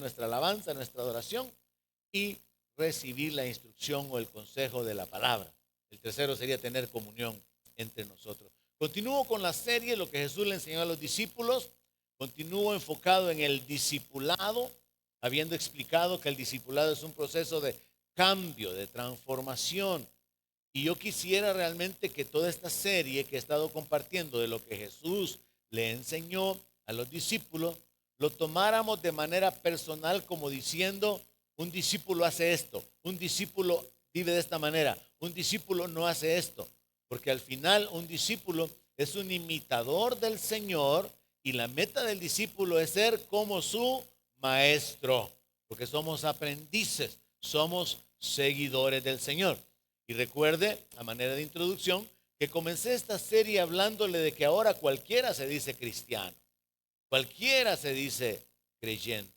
nuestra alabanza, nuestra adoración y recibir la instrucción o el consejo de la palabra. El tercero sería tener comunión entre nosotros. Continúo con la serie, lo que Jesús le enseñó a los discípulos. Continúo enfocado en el discipulado, habiendo explicado que el discipulado es un proceso de cambio, de transformación. Y yo quisiera realmente que toda esta serie que he estado compartiendo de lo que Jesús le enseñó a los discípulos, lo tomáramos de manera personal como diciendo, un discípulo hace esto, un discípulo vive de esta manera, un discípulo no hace esto, porque al final un discípulo es un imitador del Señor y la meta del discípulo es ser como su maestro, porque somos aprendices, somos seguidores del Señor. Y recuerde, a manera de introducción, que comencé esta serie hablándole de que ahora cualquiera se dice cristiano, cualquiera se dice creyente.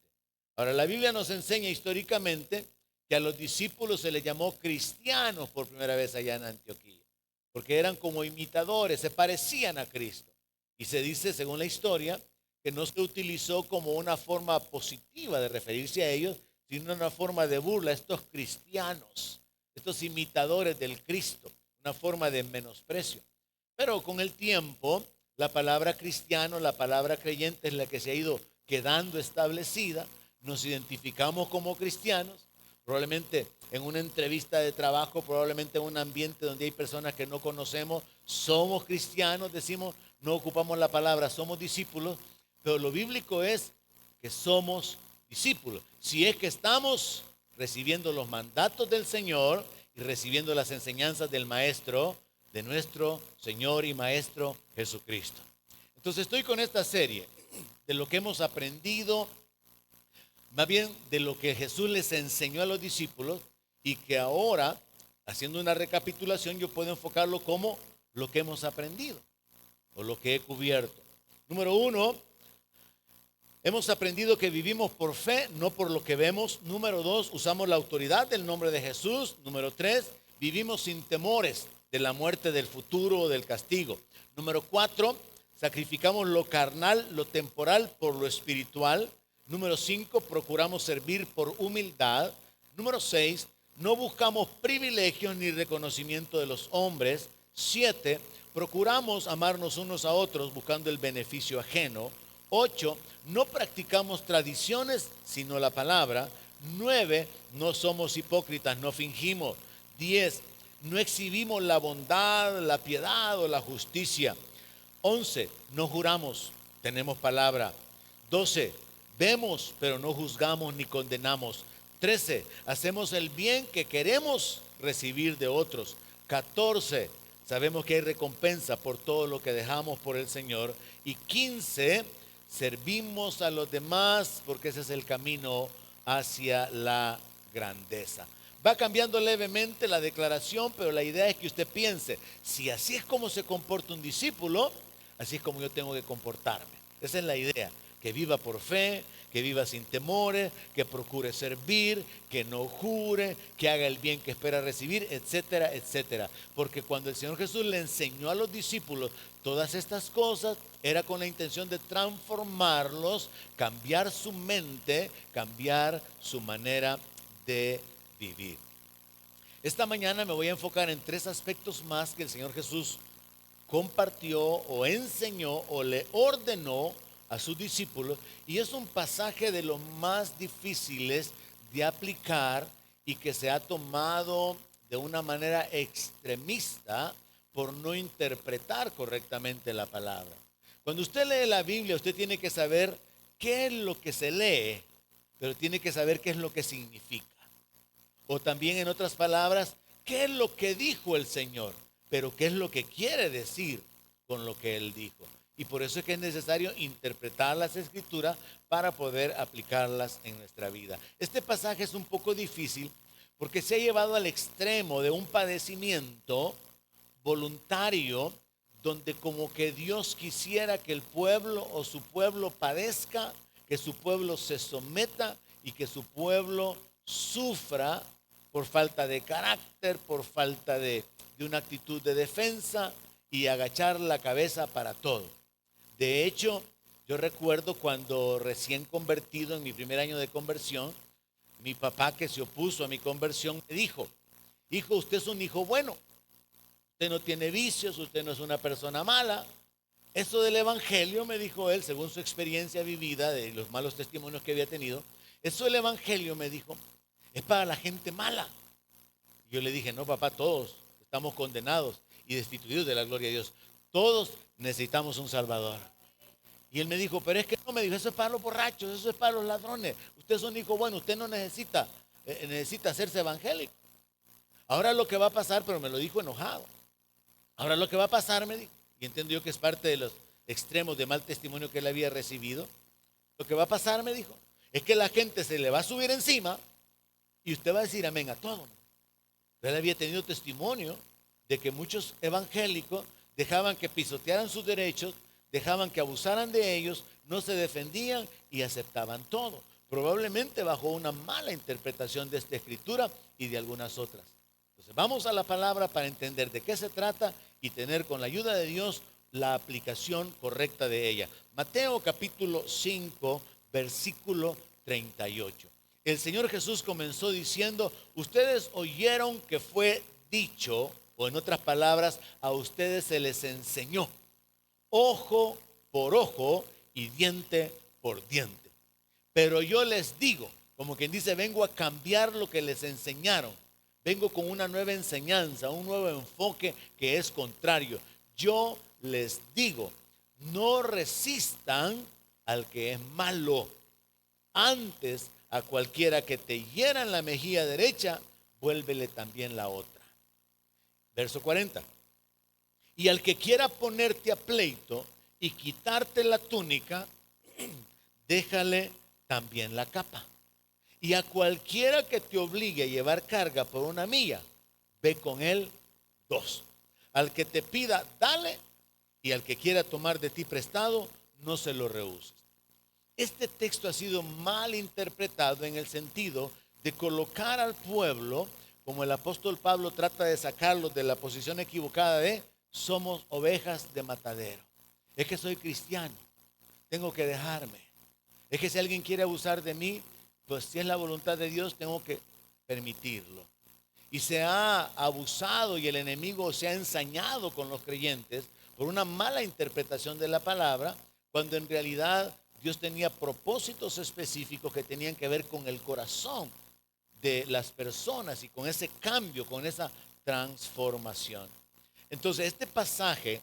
Ahora, la Biblia nos enseña históricamente que a los discípulos se les llamó cristianos por primera vez allá en Antioquía, porque eran como imitadores, se parecían a Cristo. Y se dice, según la historia, que no se utilizó como una forma positiva de referirse a ellos, sino una forma de burla, estos cristianos, estos imitadores del Cristo, una forma de menosprecio. Pero con el tiempo, la palabra cristiano, la palabra creyente es la que se ha ido quedando establecida. Nos identificamos como cristianos, probablemente en una entrevista de trabajo, probablemente en un ambiente donde hay personas que no conocemos, somos cristianos, decimos, no ocupamos la palabra, somos discípulos, pero lo bíblico es que somos discípulos. Si es que estamos recibiendo los mandatos del Señor y recibiendo las enseñanzas del Maestro, de nuestro Señor y Maestro Jesucristo. Entonces estoy con esta serie de lo que hemos aprendido, más bien de lo que Jesús les enseñó a los discípulos y que ahora, haciendo una recapitulación, yo puedo enfocarlo como lo que hemos aprendido o lo que he cubierto. Número uno, hemos aprendido que vivimos por fe, no por lo que vemos. Número dos, usamos la autoridad del nombre de Jesús. Número tres, vivimos sin temores de la muerte, del futuro o del castigo. Número cuatro, sacrificamos lo carnal, lo temporal por lo espiritual. Número cinco, procuramos servir por humildad. Número seis, no buscamos privilegios ni reconocimiento de los hombres. Siete, procuramos amarnos unos a otros buscando el beneficio ajeno. 8, no practicamos tradiciones, sino la palabra. 9, no somos hipócritas, no fingimos. 10, no exhibimos la bondad, la piedad o la justicia. 11, no juramos, tenemos palabra. 12, vemos, pero no juzgamos ni condenamos. 13, hacemos el bien que queremos recibir de otros. 14, sabemos que hay recompensa por todo lo que dejamos por el Señor. Y 15, servimos a los demás porque ese es el camino hacia la grandeza. Va cambiando levemente la declaración, pero la idea es que usted piense, si así es como se comporta un discípulo, así es como yo tengo que comportarme. Esa es la idea, que viva por fe, que viva sin temores, que procure servir, que no jure, que haga el bien que espera recibir, etcétera, etcétera. Porque cuando el Señor Jesús le enseñó a los discípulos todas estas cosas, era con la intención de transformarlos, cambiar su mente, cambiar su manera de vivir. Esta mañana me voy a enfocar en tres aspectos más que el Señor Jesús compartió o enseñó o le ordenó a sus discípulos, y es un pasaje de los más difíciles de aplicar y que se ha tomado de una manera extremista por no interpretar correctamente la palabra. Cuando usted lee la Biblia, usted tiene que saber qué es lo que se lee, pero tiene que saber qué es lo que significa. O también, en otras palabras, qué es lo que dijo el Señor, pero qué es lo que quiere decir con lo que Él dijo. Y por eso es que es necesario interpretar las Escrituras para poder aplicarlas en nuestra vida. Este pasaje es un poco difícil porque se ha llevado al extremo de un padecimiento voluntario donde como que Dios quisiera que el pueblo o su pueblo padezca, que su pueblo se someta y que su pueblo sufra por falta de carácter, por falta de una actitud de defensa y agachar la cabeza para todo. De hecho, Yo recuerdo cuando recién convertido en mi primer año de conversión, mi papá, que se opuso a mi conversión, me dijo: hijo, usted es un hijo bueno, usted no tiene vicios, usted no es una persona mala. Eso del evangelio, me dijo él, según su experiencia vivida de los malos testimonios que había tenido, eso del evangelio, me dijo, es para la gente mala. Yo le dije: no, papá, todos estamos condenados y destituidos de la gloria de Dios. Todos necesitamos un Salvador. Y él me dijo: pero es que no, me dijo, eso es para los borrachos, eso es para los ladrones. Usted es un hijo bueno, usted no necesita hacerse evangélico. Ahora lo que va a pasar, pero me lo dijo enojado. Ahora lo que va a pasar, me dijo, y entiendo yo que es parte de los extremos de mal testimonio que él había recibido. Lo que va a pasar, me dijo, es que la gente se le va a subir encima y usted va a decir amén a todo. Él había tenido testimonio de que muchos evangélicos dejaban que pisotearan sus derechos, dejaban que abusaran de ellos, no se defendían y aceptaban todo. Probablemente bajo una mala interpretación de esta escritura y de algunas otras. Entonces vamos a la palabra para entender de qué se trata y tener con la ayuda de Dios la aplicación correcta de ella. Mateo capítulo 5, versículo 38. El Señor Jesús comenzó diciendo: ustedes oyeron que fue dicho, o en otras palabras, a ustedes se les enseñó, ojo por ojo y diente por diente. Pero yo les digo, como quien dice, vengo a cambiar lo que les enseñaron. Vengo con una nueva enseñanza, un nuevo enfoque que es contrario. Yo les digo, no resistan al que es malo. Antes, a cualquiera que te hiera en la mejilla derecha, vuélvele también la otra. Verso 40. Y al que quiera ponerte a pleito y quitarte la túnica, déjale también la capa. Y a cualquiera que te obligue a llevar carga por una milla, ve con él 2. Al que te pida, dale, y al que quiera tomar de ti prestado, no se lo rehuses. Este texto ha sido mal interpretado en el sentido de colocar al pueblo, como el apóstol Pablo trata de sacarlo de la posición equivocada de somos ovejas de matadero. Es que soy cristiano, tengo que dejarme. Es que si alguien quiere abusar de mí, pues si es la voluntad de Dios, tengo que permitirlo. Y se ha abusado y el enemigo se ha ensañado con los creyentes por una mala interpretación de la palabra, cuando en realidad Dios tenía propósitos específicos que tenían que ver con el corazón de las personas y con ese cambio, con esa transformación. Entonces, este pasaje,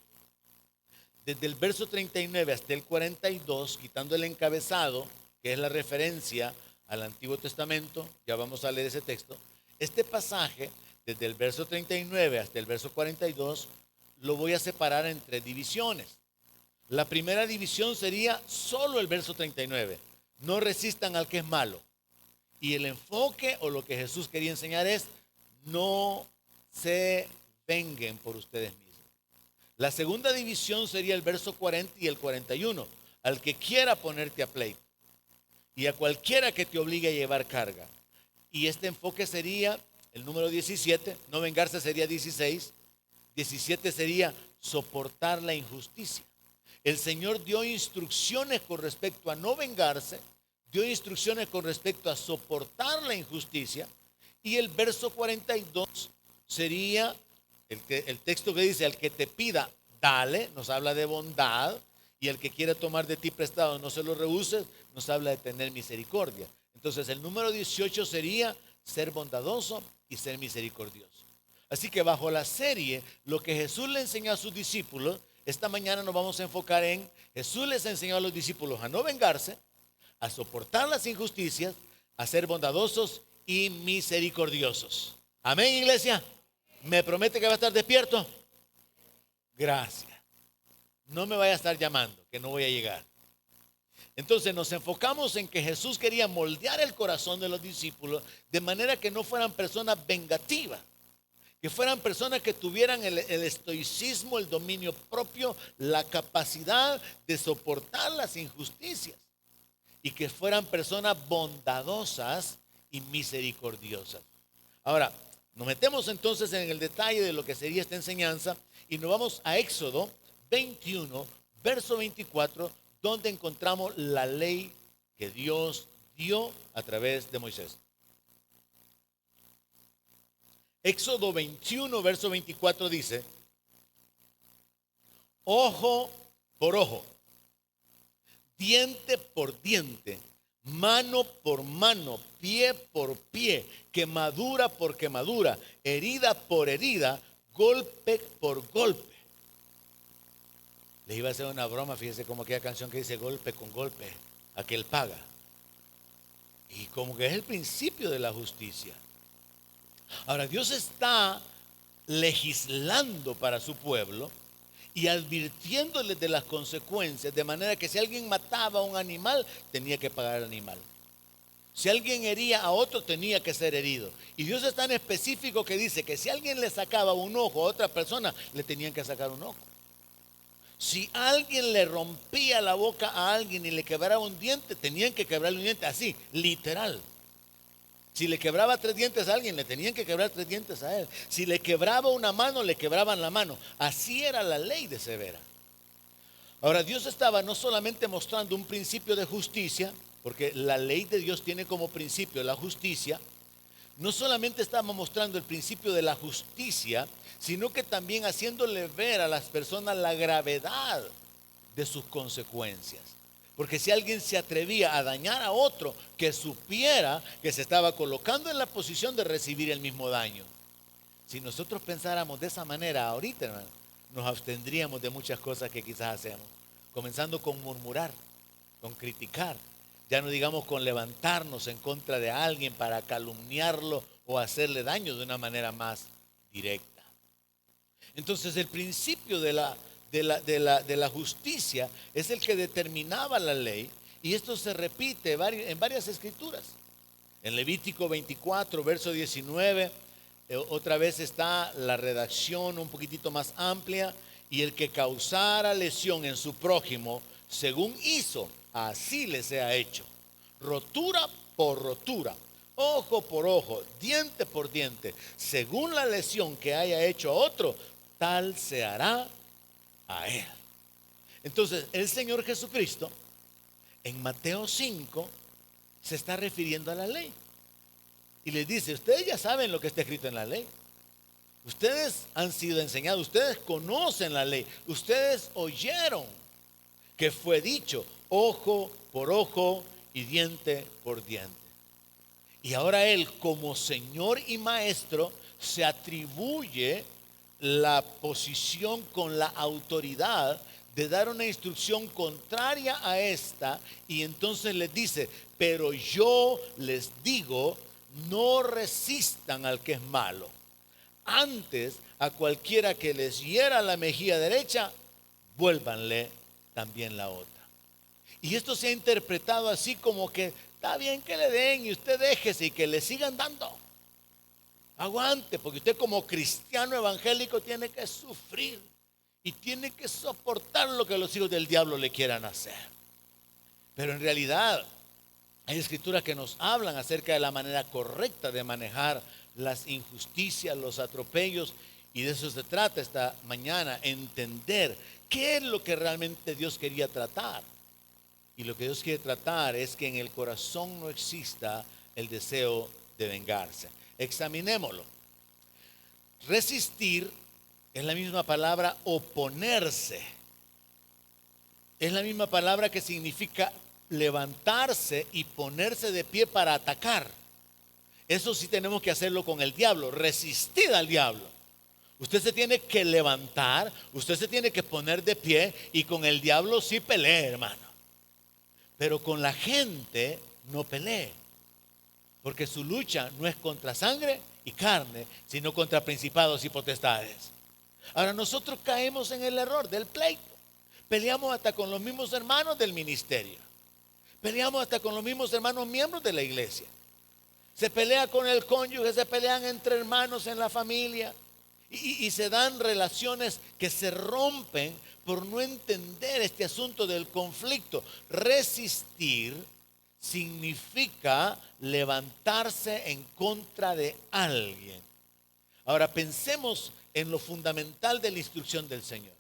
desde el verso 39 hasta el 42, quitando el encabezado, que es la referencia al Antiguo Testamento, ya vamos a leer ese texto, este pasaje, desde el verso 39 hasta el verso 42, lo voy a separar en 3 divisiones. La primera división sería solo el verso 39. No resistan al que es malo. Y el enfoque o lo que Jesús quería enseñar es: no se venguen por ustedes mismos. La segunda división sería el verso 40 y el 41. Al que quiera ponerte a pleito y a cualquiera que te obligue a llevar carga. Y este enfoque sería el número 17. No vengarse sería 16. 17 sería soportar la injusticia. El Señor dio instrucciones con respecto a no vengarse, dio instrucciones con respecto a soportar la injusticia. Y el verso 42 sería el texto que dice: al que te pida, dale, nos habla de bondad. Y el que quiera tomar de ti prestado, no se lo rehuses, nos habla de tener misericordia. Entonces el número 18 sería ser bondadoso y ser misericordioso. Así que bajo la serie, lo que Jesús le enseñó a sus discípulos, esta mañana nos vamos a enfocar en: Jesús les enseñó a los discípulos a no vengarse, a soportar las injusticias, a ser bondadosos y misericordiosos. Amén, iglesia. ¿Me promete que va a estar despierto? Gracias. No me vaya a estar llamando, que no voy a llegar. Entonces nos enfocamos en que Jesús quería moldear el corazón de los discípulos de manera que no fueran personas vengativas, que fueran personas que tuvieran el estoicismo, el dominio propio, la capacidad de soportar las injusticias, y que fueran personas bondadosas y misericordiosas. Ahora, nos metemos entonces en el detalle de lo que sería esta enseñanza y nos vamos a Éxodo 21, verso 24, donde encontramos la ley que Dios dio a través de Moisés. Éxodo 21, verso 24 dice: ojo por ojo, diente por diente, mano por mano, pie por pie, quemadura por quemadura, herida por herida, golpe por golpe. Les iba a hacer una broma, fíjese como aquella canción que dice golpe con golpe, aquel paga. Y como que es el principio de la justicia. Ahora, Dios está legislando para su pueblo y advirtiéndoles de las consecuencias, de manera que si alguien mataba a un animal, tenía que pagar al animal. Si alguien hería a otro, tenía que ser herido. Y Dios es tan específico que dice que si alguien le sacaba un ojo a otra persona, le tenían que sacar un ojo. Si alguien le rompía la boca a alguien y le quebraba un diente, tenían que quebrarle un diente, así, literal. Si le quebraba 3 dientes a alguien, le tenían que quebrar 3 dientes a él. Si le quebraba una mano, le quebraban la mano. Así era la ley de severa. Ahora, Dios estaba no solamente mostrando un principio de justicia, porque la ley de Dios tiene como principio la justicia. No solamente estaba mostrando el principio de la justicia, sino que también haciéndole ver a las personas la gravedad de sus consecuencias. Porque si alguien se atrevía a dañar a otro, que supiera que se estaba colocando en la posición de recibir el mismo daño. Si nosotros pensáramos de esa manera ahorita, hermano, nos abstendríamos de muchas cosas que quizás hacemos. Comenzando con murmurar, con criticar. Ya no digamos con levantarnos en contra de alguien para calumniarlo o hacerle daño de una manera más directa. Entonces el principio de la justicia es el que determinaba la ley, y esto se repite en varias escrituras. En Levítico 24, verso 19, otra vez está la redacción un poquitito más amplia: y el que causara lesión en su prójimo, según hizo, así le sea hecho. Rotura por rotura, ojo por ojo, diente por diente, según la lesión que haya hecho a otro, tal se hará a él. Entonces, el Señor Jesucristo, en Mateo 5, se está refiriendo a la ley. Y les dice: ustedes ya saben lo que está escrito en la ley. Ustedes han sido enseñados, ustedes conocen la ley, ustedes oyeron que fue dicho ojo por ojo y diente por diente. Y ahora Él, como Señor y Maestro, se atribuye la posición con la autoridad de dar una instrucción contraria a esta, y entonces les dice: pero yo les digo, no resistan al que es malo. Antes, a cualquiera que les hiera la mejilla derecha, vuélvanle también la otra. Y esto se ha interpretado así como que está bien que le den y usted déjese y que le sigan dando. Aguante, porque usted como cristiano evangélico tiene que sufrir y tiene que soportar lo que los hijos del diablo le quieran hacer. Pero en realidad hay escrituras que nos hablan acerca de la manera correcta de manejar las injusticias, los atropellos, y de eso se trata esta mañana: entender qué es lo que realmente Dios quería tratar. Y lo que Dios quiere tratar es que en el corazón no exista el deseo de vengarse. Examinémoslo. Resistir es la misma palabra oponerse. Es la misma palabra que significa levantarse y ponerse de pie para atacar. Eso sí tenemos que hacerlo con el diablo, resistir al diablo. Usted se tiene que levantar, usted se tiene que poner de pie, y con el diablo sí pelee, hermano. Pero con la gente no pelee, porque su lucha no es contra sangre y carne, sino contra principados y potestades. Ahora, nosotros caemos en el error del pleito. Peleamos hasta con los mismos hermanos del ministerio. Peleamos hasta con los mismos hermanos miembros de la iglesia. Se pelea con el cónyuge, se pelean entre hermanos en la familia. Y se dan relaciones que se rompen por no entender este asunto del conflicto. Resistir significa levantarse en contra de alguien. Ahora pensemos en lo fundamental de la instrucción del Señor.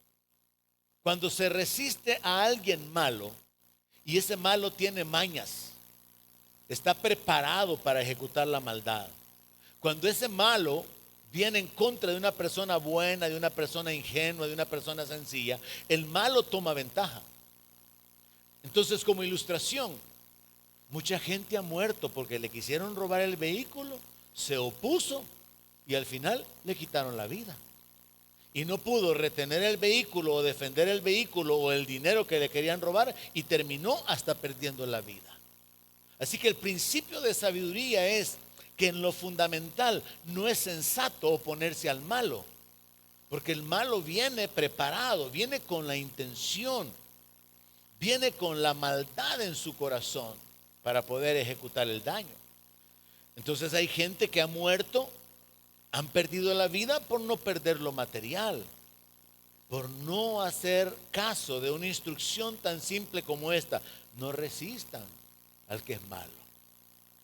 Cuando se resiste a alguien malo, y ese malo tiene mañas. Está preparado para ejecutar la maldad. Cuando ese malo viene en contra de una persona buena, de una persona ingenua, de una persona sencilla, el malo toma ventaja. Entonces, como ilustración, mucha gente ha muerto porque le quisieron robar el vehículo, se opuso y al final le quitaron la vida. Y no pudo retener el vehículo o defender el vehículo o el dinero que le querían robar y terminó hasta perdiendo la vida. Así que el principio de sabiduría es que en lo fundamental no es sensato oponerse al malo, porque el malo viene preparado, viene con la intención, viene con la maldad en su corazón para poder ejecutar el daño. Entonces hay gente que ha muerto, han perdido la vida por no perder lo material, por no hacer caso de una instrucción tan simple como esta: no resistan al que es malo,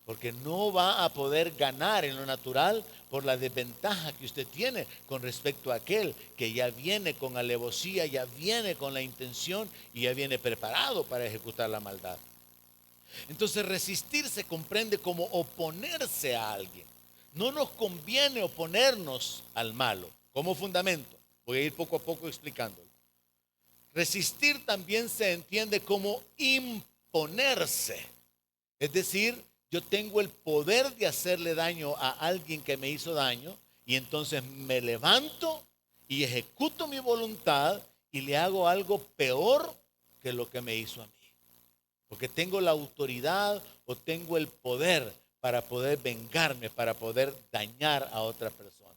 porque no va a poder ganar en lo natural por la desventaja que usted tiene con respecto a aquel que ya viene con alevosía, ya viene con la intención y ya viene preparado para ejecutar la maldad. Entonces, resistir se comprende como oponerse a alguien. No nos conviene oponernos al malo como fundamento. Voy a ir poco a poco explicándolo. Resistir también se entiende como imponerse. Es decir, yo tengo el poder de hacerle daño a alguien que me hizo daño y entonces me levanto y ejecuto mi voluntad y le hago algo peor que lo que me hizo a mí. Porque tengo la autoridad o tengo el poder para poder vengarme, para poder dañar a otra persona.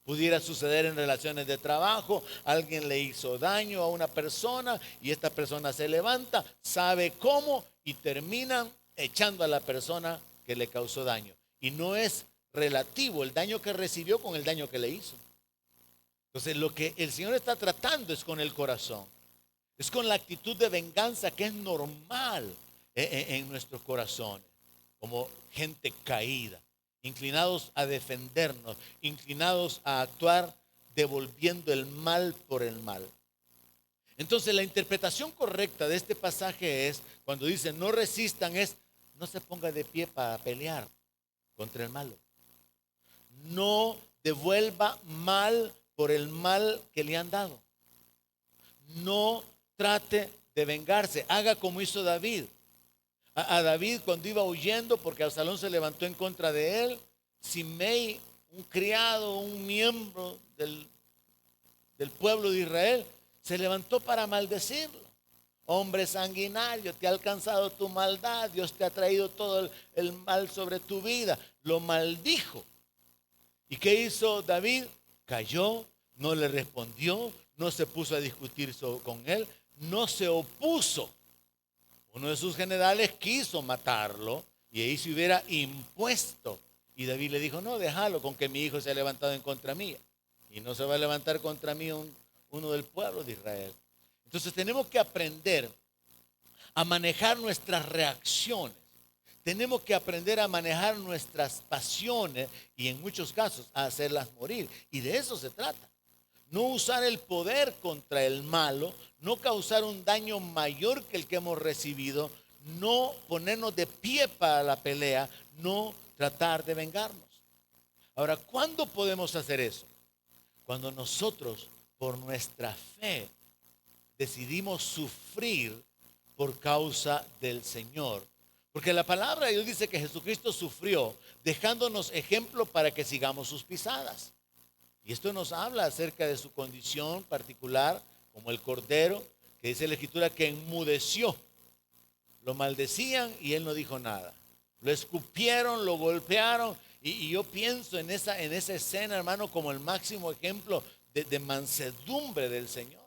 Pudiera suceder en relaciones de trabajo: alguien le hizo daño a una persona y esta persona se levanta, sabe cómo y terminan echando a la persona que le causó daño. Y no es relativo el daño que recibió con el daño que le hizo. Entonces, lo que el Señor está tratando es con el corazón. Es con la actitud de venganza que es normal en nuestros corazones, como gente caída, inclinados a defendernos, inclinados a actuar devolviendo el mal por el mal. Entonces, la interpretación correcta de este pasaje es, cuando dice no resistan, es: no se ponga de pie para pelear contra el malo. No devuelva mal por el mal que le han dado. No trate de vengarse. Haga como hizo David. A David, cuando iba huyendo porque Absalón se levantó en contra de él, Simei, un criado, un miembro del pueblo de Israel, se levantó para maldecirlo. Hombre sanguinario, te ha alcanzado tu maldad, Dios te ha traído todo el mal sobre tu vida. Lo maldijo. ¿Y qué hizo David? Cayó, no le respondió, no se puso a discutir con él, no se opuso. Uno de sus generales quiso matarlo y ahí se hubiera impuesto. Y David le dijo: no, déjalo, con que mi hijo se ha levantado en contra mía. Y no se va a levantar contra mí uno del pueblo de Israel. Entonces tenemos que aprender a manejar nuestras reacciones. Tenemos que aprender a manejar nuestras pasiones y en muchos casos a hacerlas morir. Y de eso se trata. No usar el poder contra el malo, no causar un daño mayor que el que hemos recibido, no ponernos de pie para la pelea, no tratar de vengarnos. Ahora, ¿cuándo podemos hacer eso? Cuando nosotros, por nuestra fe, decidimos sufrir por causa del Señor. Porque la palabra de Dios dice que Jesucristo sufrió, dejándonos ejemplo para que sigamos sus pisadas. Y esto nos habla acerca de su condición particular, como el cordero, que dice la Escritura que enmudeció. Lo maldecían y él no dijo nada. Lo escupieron, lo golpearon. Y yo pienso en esa escena, hermano, como el máximo ejemplo de mansedumbre del Señor.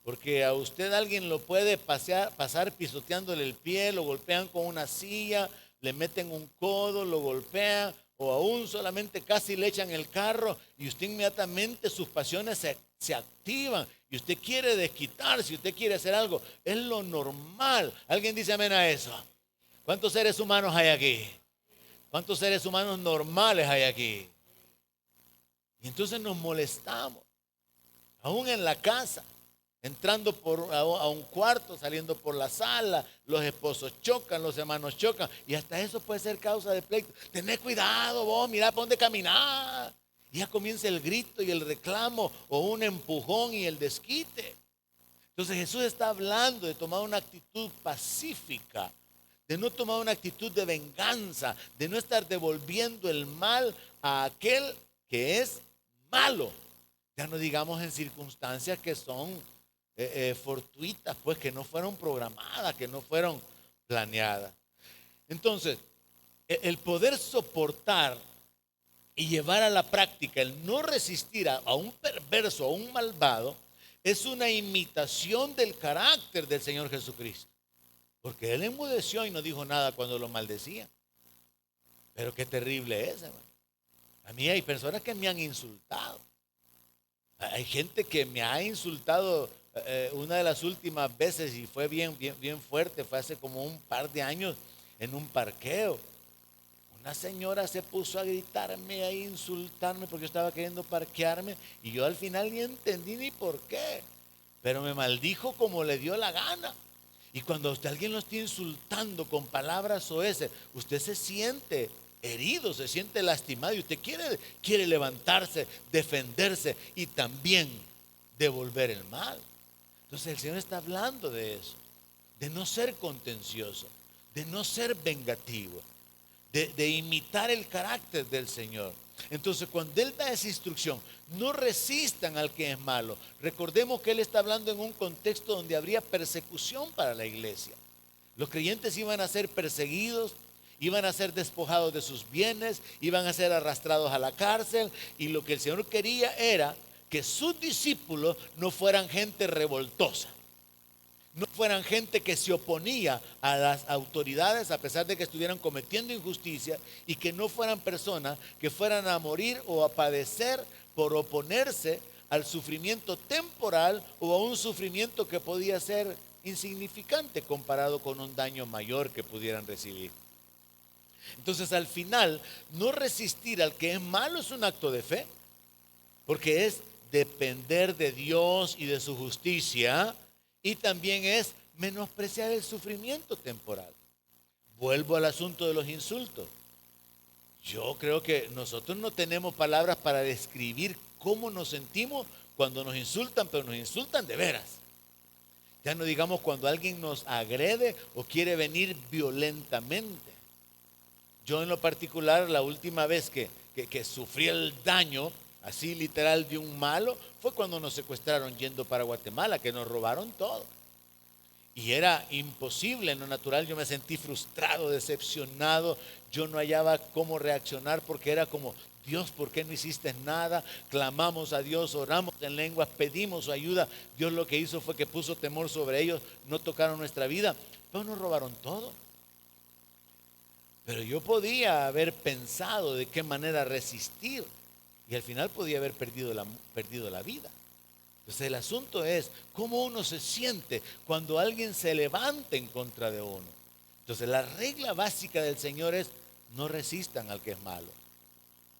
Porque a usted alguien lo puede pasar pisoteándole el pie, lo golpean con una silla, le meten un codo, lo golpean, o aún solamente casi le echan el carro y usted inmediatamente sus pasiones se activan y usted quiere desquitarse, usted quiere hacer algo. Es lo normal. ¿Alguien dice amén a eso? ¿Cuántos seres humanos hay aquí? ¿Cuántos seres humanos normales hay aquí? Y entonces nos molestamos, aún en la casa. entrando a un cuarto, saliendo por la sala, los esposos chocan, los hermanos chocan, y hasta eso puede ser causa de pleito. Tened cuidado vos, mirá por dónde caminar. Y ya comienza el grito y el reclamo, o un empujón y el desquite. Entonces Jesús está hablando de tomar una actitud pacífica, de no tomar una actitud de venganza, de no estar devolviendo el mal a aquel que es malo. Ya no digamos en circunstancias que son fortuitas, pues que no fueron programadas, que no fueron planeadas. Entonces, el poder soportar y llevar a la práctica el no resistir a un perverso, a un malvado, es una imitación del carácter del Señor Jesucristo. Porque Él enmudeció y no dijo nada cuando lo maldecía. Pero qué terrible es, hermano. A mí hay personas que me han insultado. Hay gente que me ha insultado. Una de las últimas veces, y fue bien fuerte, fue hace como un par de años en un parqueo. Una señora se puso a gritarme, a insultarme porque yo estaba queriendo parquearme y yo al final ni entendí ni por qué. Pero me maldijo como le dio la gana. Y cuando usted alguien lo está insultando con palabras soeces, usted se siente herido, se siente lastimado y usted quiere levantarse, defenderse y también devolver el mal. Entonces el Señor está hablando de eso, de no ser contencioso, de no ser vengativo, de imitar el carácter del Señor. Entonces cuando Él da esa instrucción, no resistan al que es malo. Recordemos que Él está hablando en un contexto donde habría persecución para la iglesia. Los creyentes iban a ser perseguidos, iban a ser despojados de sus bienes, iban a ser arrastrados a la cárcel, y lo que el Señor quería era que sus discípulos no fueran gente revoltosa, no fueran gente que se oponía a las autoridades a pesar de que estuvieran cometiendo injusticia, y que no fueran personas que fueran a morir o a padecer por oponerse al sufrimiento temporal o a un sufrimiento que podía ser insignificante comparado con un daño mayor que pudieran recibir. Entonces al final, no resistir al que es malo es un acto de fe, porque es depender de Dios y de su justicia, y también es menospreciar el sufrimiento temporal. Vuelvo al asunto de los insultos. Yo creo que nosotros no tenemos palabras para describir cómo nos sentimos cuando nos insultan, pero nos insultan de veras. Ya no digamos cuando alguien nos agrede o quiere venir violentamente. Yo en lo particular, la última vez que sufrí el daño, así literal, de un malo, fue cuando nos secuestraron yendo para Guatemala, que nos robaron todo. Y era imposible en lo natural, yo me sentí frustrado, decepcionado, yo no hallaba cómo reaccionar porque era como, Dios, ¿por qué no hiciste nada? Clamamos a Dios, oramos en lenguas, pedimos su ayuda. Dios lo que hizo fue que puso temor sobre ellos, no tocaron nuestra vida, pero nos robaron todo. Pero yo podía haber pensado de qué manera resistir y al final podía haber perdido la vida. Entonces el asunto es cómo uno se siente cuando alguien se levanta en contra de uno. Entonces la regla básica del Señor es no resistan al que es malo.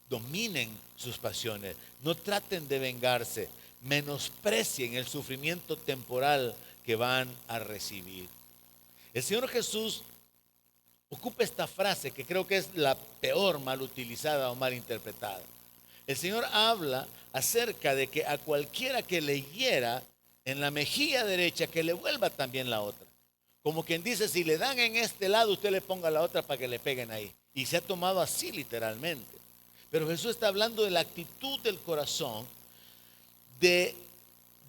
Dominen sus pasiones, no traten de vengarse, menosprecien el sufrimiento temporal que van a recibir. El Señor Jesús ocupa esta frase que creo que es la peor mal utilizada o mal interpretada. El Señor habla acerca de que a cualquiera que le hiera en la mejilla derecha, que le vuelva también la otra. Como quien dice, si le dan en este lado, usted le ponga la otra para que le peguen ahí. Y se ha tomado así literalmente. Pero Jesús está hablando de la actitud del corazón, de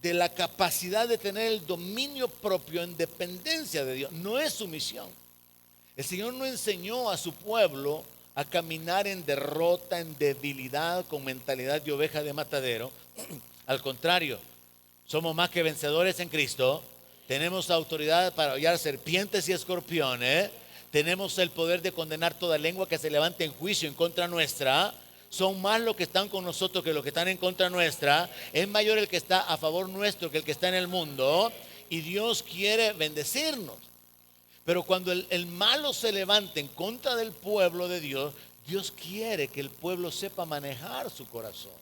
la capacidad de tener el dominio propio en dependencia de Dios. No es sumisión. El Señor no enseñó a su pueblo a caminar en derrota, en debilidad, con mentalidad de oveja de matadero. Al contrario, somos más que vencedores en Cristo. Tenemos autoridad para hollar serpientes y escorpiones. Tenemos el poder de condenar toda lengua que se levante en juicio en contra nuestra. Son más los que están con nosotros que los que están en contra nuestra. Es mayor el que está a favor nuestro que el que está en el mundo. Y Dios quiere bendecirnos. Pero cuando el malo se levanta en contra del pueblo de Dios, Dios quiere que el pueblo sepa manejar su corazón.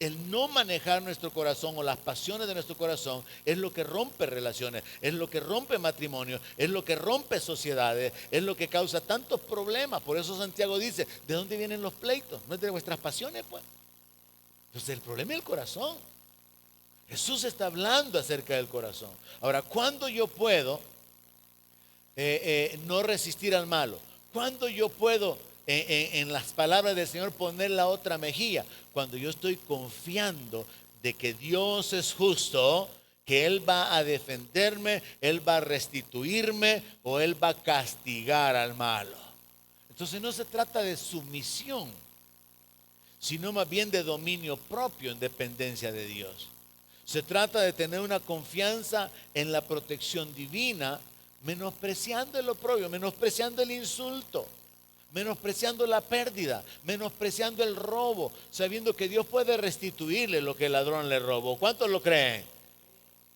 el no manejar nuestro corazón o las pasiones de nuestro corazón es lo que rompe relaciones, es lo que rompe matrimonios, es lo que rompe sociedades, es lo que causa tantos problemas. Por eso Santiago dice, ¿de dónde vienen los pleitos? ¿No es de vuestras pasiones, pues? Entonces el problema es el corazón. Jesús está hablando acerca del corazón. Ahora, ¿cuándo yo puedo no resistir al malo? ¿Cuándo yo puedo en las palabras del Señor poner la otra mejilla? Cuando yo estoy confiando de que Dios es justo, que Él va a defenderme, Él va a restituirme o Él va a castigar al malo. Entonces no se trata de sumisión, sino más bien de dominio propio en dependencia de Dios. Se trata de tener una confianza en la protección divina, menospreciando lo propio, menospreciando el insulto, menospreciando la pérdida, menospreciando el robo, sabiendo que Dios puede restituirle lo que el ladrón le robó. ¿Cuántos lo creen?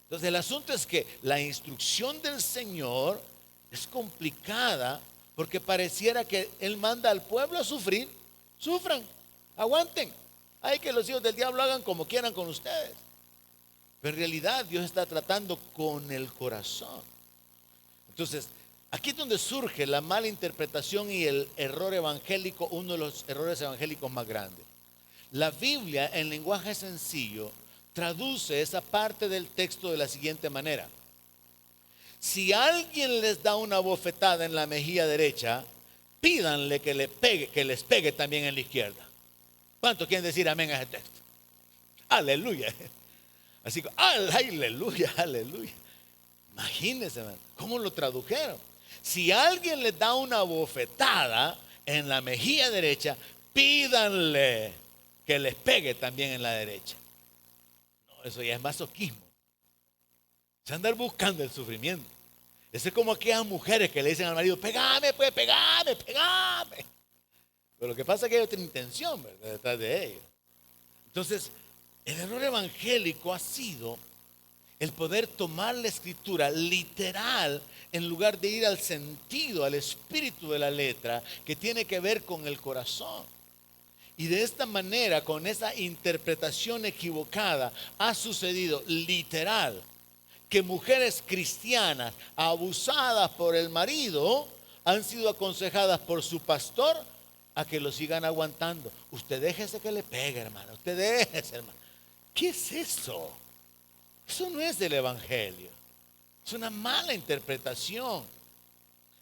Entonces el asunto es que la instrucción del Señor es complicada porque pareciera que Él manda al pueblo a sufrir. Sufran, aguanten. Hay que los hijos del diablo hagan como quieran con ustedes. Pero en realidad Dios está tratando con el corazón. Entonces, aquí es donde surge la mala interpretación y el error evangélico, uno de los errores evangélicos más grandes. La Biblia, en lenguaje sencillo, traduce esa parte del texto de la siguiente manera. Si alguien les da una bofetada en la mejilla derecha, pídanle que les pegue también en la izquierda. ¿Cuántos quieren decir amén a ese texto? Aleluya. Así que, aleluya, aleluya. Imagínense, man, cómo lo tradujeron. Si alguien les da una bofetada en la mejilla derecha, pídanle que les pegue también en la derecha. No, eso ya es masoquismo. Es andar buscando el sufrimiento. Eso es como aquellas mujeres que le dicen al marido, pegame, pues, pegame, pegame. Pero lo que pasa es que ellos tienen intención, ¿verdad?, detrás de ellos. Entonces, el error evangélico ha sido el poder tomar la escritura literal en lugar de ir al sentido, al espíritu de la letra, que tiene que ver con el corazón. Y de esta manera, con esa interpretación equivocada, ha sucedido literal que mujeres cristianas abusadas por el marido han sido aconsejadas por su pastor a que lo sigan aguantando. Usted déjese que le pegue, hermano. Usted déjese, hermano. ¿Qué es eso? Eso no es del evangelio. Es una mala interpretación.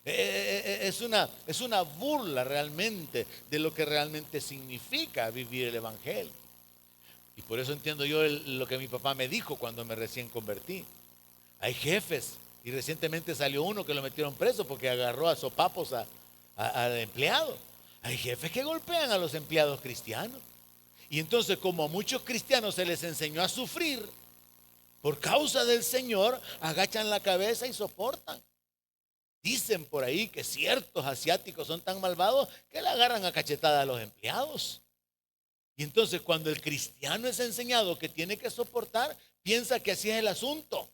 Es una burla realmente de lo que realmente significa vivir el evangelio. Y por eso entiendo yo lo que mi papá me dijo cuando me recién convertí. Hay jefes, y recientemente salió uno que lo metieron preso porque agarró a sopapos al empleado. Hay jefes que golpean a los empleados cristianos. Y entonces, como a muchos cristianos se les enseñó a sufrir por causa del Señor, agachan la cabeza y soportan. Dicen por ahí que ciertos asiáticos son tan malvados que le agarran a cachetada a los empleados. Y entonces, cuando el cristiano es enseñado que tiene que soportar, piensa que así es el asunto.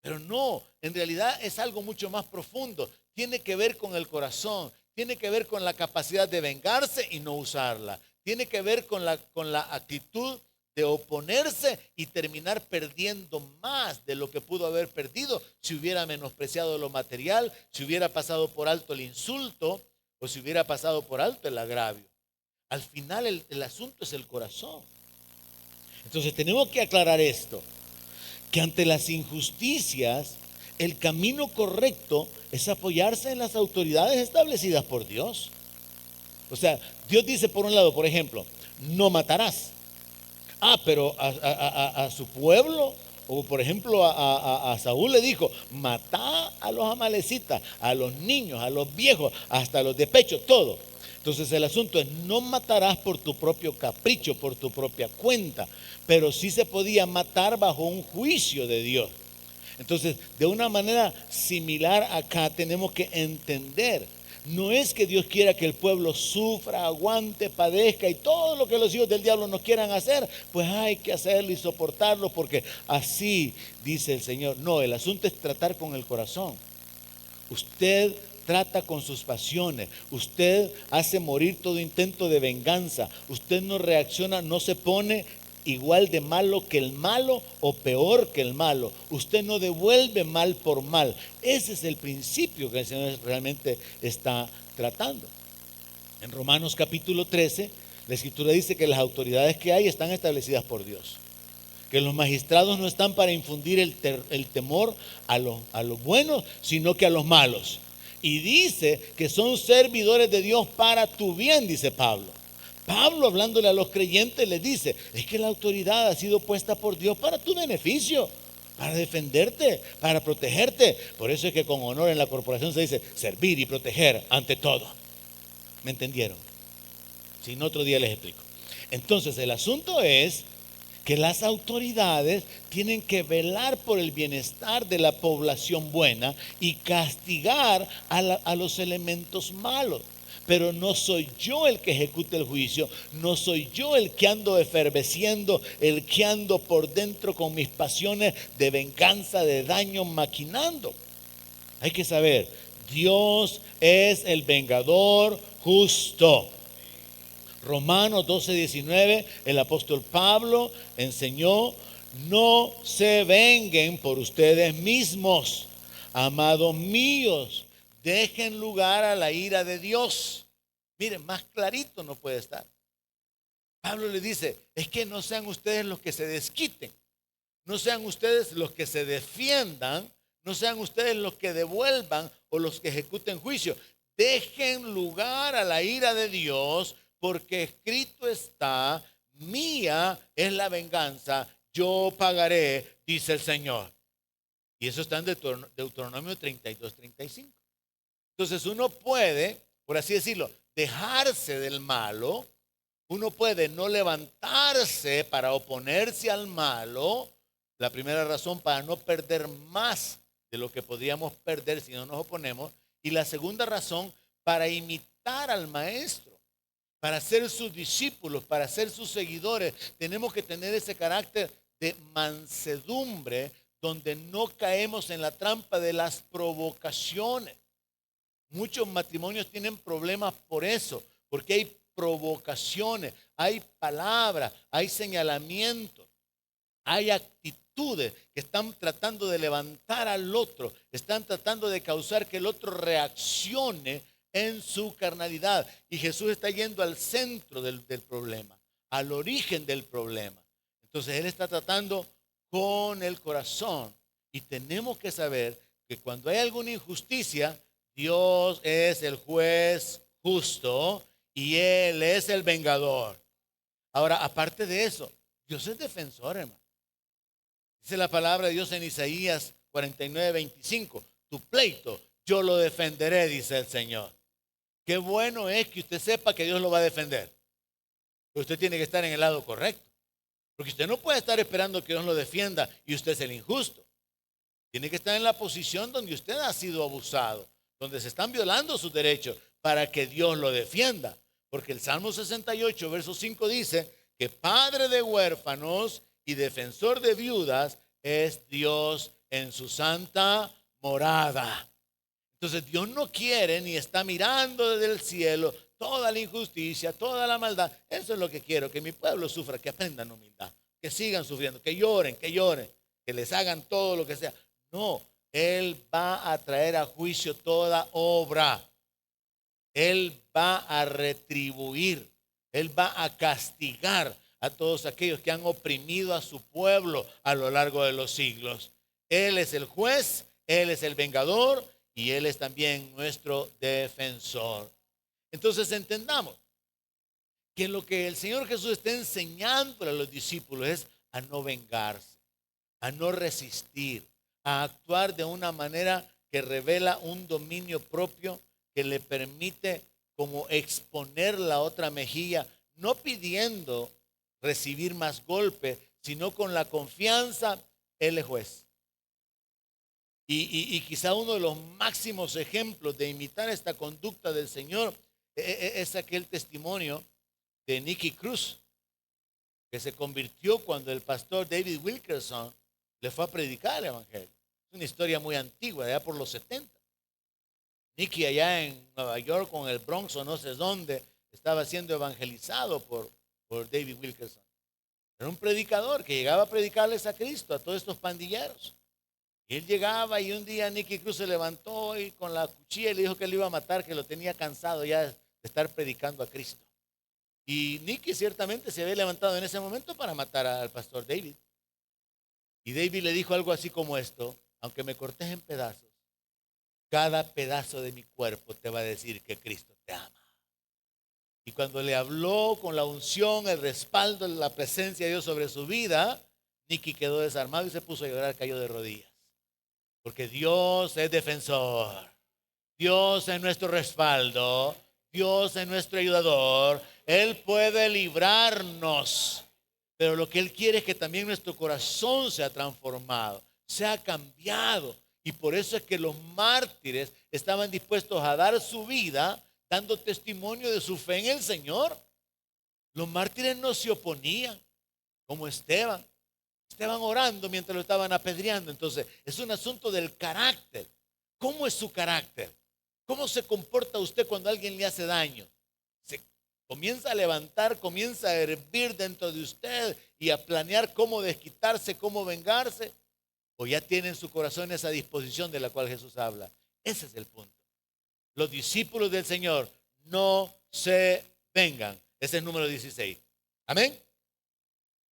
Pero no, en realidad es algo mucho más profundo. Tiene que ver con el corazón, tiene que ver con la capacidad de vengarse y no usarla. Tiene que ver con la actitud de oponerse y terminar perdiendo más de lo que pudo haber perdido si hubiera menospreciado lo material, si hubiera pasado por alto el insulto o si hubiera pasado por alto el agravio. Al final el asunto es el corazón. Entonces tenemos que aclarar esto, que ante las injusticias el camino correcto es apoyarse en las autoridades establecidas por Dios. O sea, Dios dice por un lado, por ejemplo, no matarás. Pero a su pueblo, o por ejemplo a Saúl le dijo, matá a los amalecitas, a los niños, a los viejos, hasta a los de pecho, todo. Entonces el asunto es, no matarás por tu propio capricho, por tu propia cuenta, pero sí se podía matar bajo un juicio de Dios. Entonces, de una manera similar acá tenemos que entender, no es que Dios quiera que el pueblo sufra, aguante, padezca y todo lo que los hijos del diablo nos quieran hacer, pues hay que hacerlo y soportarlo porque así dice el Señor. No, el asunto es tratar con el corazón. Usted trata con sus pasiones, usted hace morir todo intento de venganza, usted no reacciona, no se pone igual de malo que el malo o peor que el malo. Usted no devuelve mal por mal. Ese es el principio que el Señor realmente está tratando. En Romanos capítulo 13, la Escritura dice que las autoridades que hay están establecidas por Dios. Que los magistrados no están para infundir el temor a los buenos, sino que a los malos. Y dice que son servidores de Dios para tu bien, dice Pablo. Pablo, hablándole a los creyentes, les dice, es que la autoridad ha sido puesta por Dios para tu beneficio, para defenderte, para protegerte. Por eso es que con honor en la corporación se dice servir y proteger ante todo. ¿Me entendieron? Si no, otro día les explico. Entonces, el asunto es que las autoridades tienen que velar por el bienestar de la población buena y castigar a los elementos malos. Pero no soy yo el que ejecute el juicio, no soy yo el que ando efervesciendo, el que ando por dentro con mis pasiones de venganza, de daño, maquinando. Hay que saber, Dios es el vengador justo. Romanos 12:19, el apóstol Pablo enseñó, no se venguen por ustedes mismos, amados míos, dejen lugar a la ira de Dios. Miren, más clarito no puede estar. Pablo le dice, es que no sean ustedes los que se desquiten, no sean ustedes los que se defiendan, no sean ustedes los que devuelvan o los que ejecuten juicio. Dejen lugar a la ira de Dios, porque escrito está, mía es la venganza, yo pagaré, dice el Señor. Y eso está en Deuteronomio 32:35. Entonces uno puede, por así decirlo, dejarse del malo, uno puede no levantarse para oponerse al malo. La primera razón, para no perder más de lo que podríamos perder si no nos oponemos. Y la segunda razón, para imitar al maestro, para ser sus discípulos, para ser sus seguidores. Tenemos que tener ese carácter de mansedumbre, donde no caemos en la trampa de las provocaciones. Muchos matrimonios tienen problemas por eso, porque hay provocaciones, hay palabras, hay señalamientos, hay actitudes que están tratando de levantar al otro, están tratando de causar que el otro reaccione en su carnalidad. Y Jesús está yendo al centro del problema, al origen del problema. Entonces Él está tratando con el corazón. Y tenemos que saber que cuando hay alguna injusticia, Dios es el juez justo y Él es el vengador. Ahora, aparte de eso, Dios es defensor, hermano. Dice la palabra de Dios en Isaías 49:25. Tu pleito yo lo defenderé, dice el Señor. Qué bueno es que usted sepa que Dios lo va a defender. Pero usted tiene que estar en el lado correcto. Porque usted no puede estar esperando que Dios lo defienda y usted es el injusto. Tiene que estar en la posición donde usted ha sido abusado, donde se están violando sus derechos para que Dios lo defienda. Porque el Salmo 68, verso 5 dice que padre de huérfanos y defensor de viudas es Dios en su santa morada. Entonces Dios no quiere ni está mirando desde el cielo toda la injusticia, toda la maldad. Eso es lo que quiero, que mi pueblo sufra, que aprendan humildad, que sigan sufriendo, que lloren, que les hagan todo lo que sea. No, Él va a traer a juicio toda obra. Él va a retribuir, Él va a castigar a todos aquellos que han oprimido a su pueblo a lo largo de los siglos. Él es el juez, Él es el vengador y Él es también nuestro defensor. Entonces entendamos que lo que el Señor Jesús está enseñando a los discípulos es a no vengarse, a no resistir, a actuar de una manera que revela un dominio propio que le permite como exponer la otra mejilla, no pidiendo recibir más golpe, sino con la confianza, Él es juez. Y quizá uno de los máximos ejemplos de imitar esta conducta del Señor es aquel testimonio de Nicky Cruz, que se convirtió cuando el pastor David Wilkerson le fue a predicar el evangelio. Es una historia muy antigua, de allá por los 70. Nicky allá en Nueva York, con el Bronx o no sé dónde, estaba siendo evangelizado por David Wilkerson. Era un predicador que llegaba a predicarles a Cristo a todos estos pandilleros. Y él llegaba y un día Nicky Cruz se levantó y con la cuchilla y le dijo que le iba a matar, que lo tenía cansado ya de estar predicando a Cristo. Y Nicky ciertamente se había levantado en ese momento para matar al pastor David. Y David le dijo algo así como esto: aunque me cortes en pedazos, cada pedazo de mi cuerpo te va a decir que Cristo te ama. Y cuando le habló con la unción, el respaldo, la presencia de Dios sobre su vida, Nicky quedó desarmado y se puso a llorar, cayó de rodillas. Porque Dios es defensor, Dios es nuestro respaldo, Dios es nuestro ayudador. Él puede librarnos, pero lo que Él quiere es que también nuestro corazón sea transformado, sea cambiado. Y por eso es que los mártires estaban dispuestos a dar su vida dando testimonio de su fe en el Señor. Los mártires no se oponían, como Esteban. Estaban orando mientras lo estaban apedreando. Entonces, es un asunto del carácter. ¿Cómo es su carácter? ¿Cómo se comporta usted cuando alguien le hace daño? Se comienza a levantar, comienza a hervir dentro de usted y a planear cómo desquitarse, cómo vengarse. ¿O ya tiene en su corazón esa disposición de la cual Jesús habla? Ese es el punto. Los discípulos del Señor no se vengan. Ese es el número 16. Amén.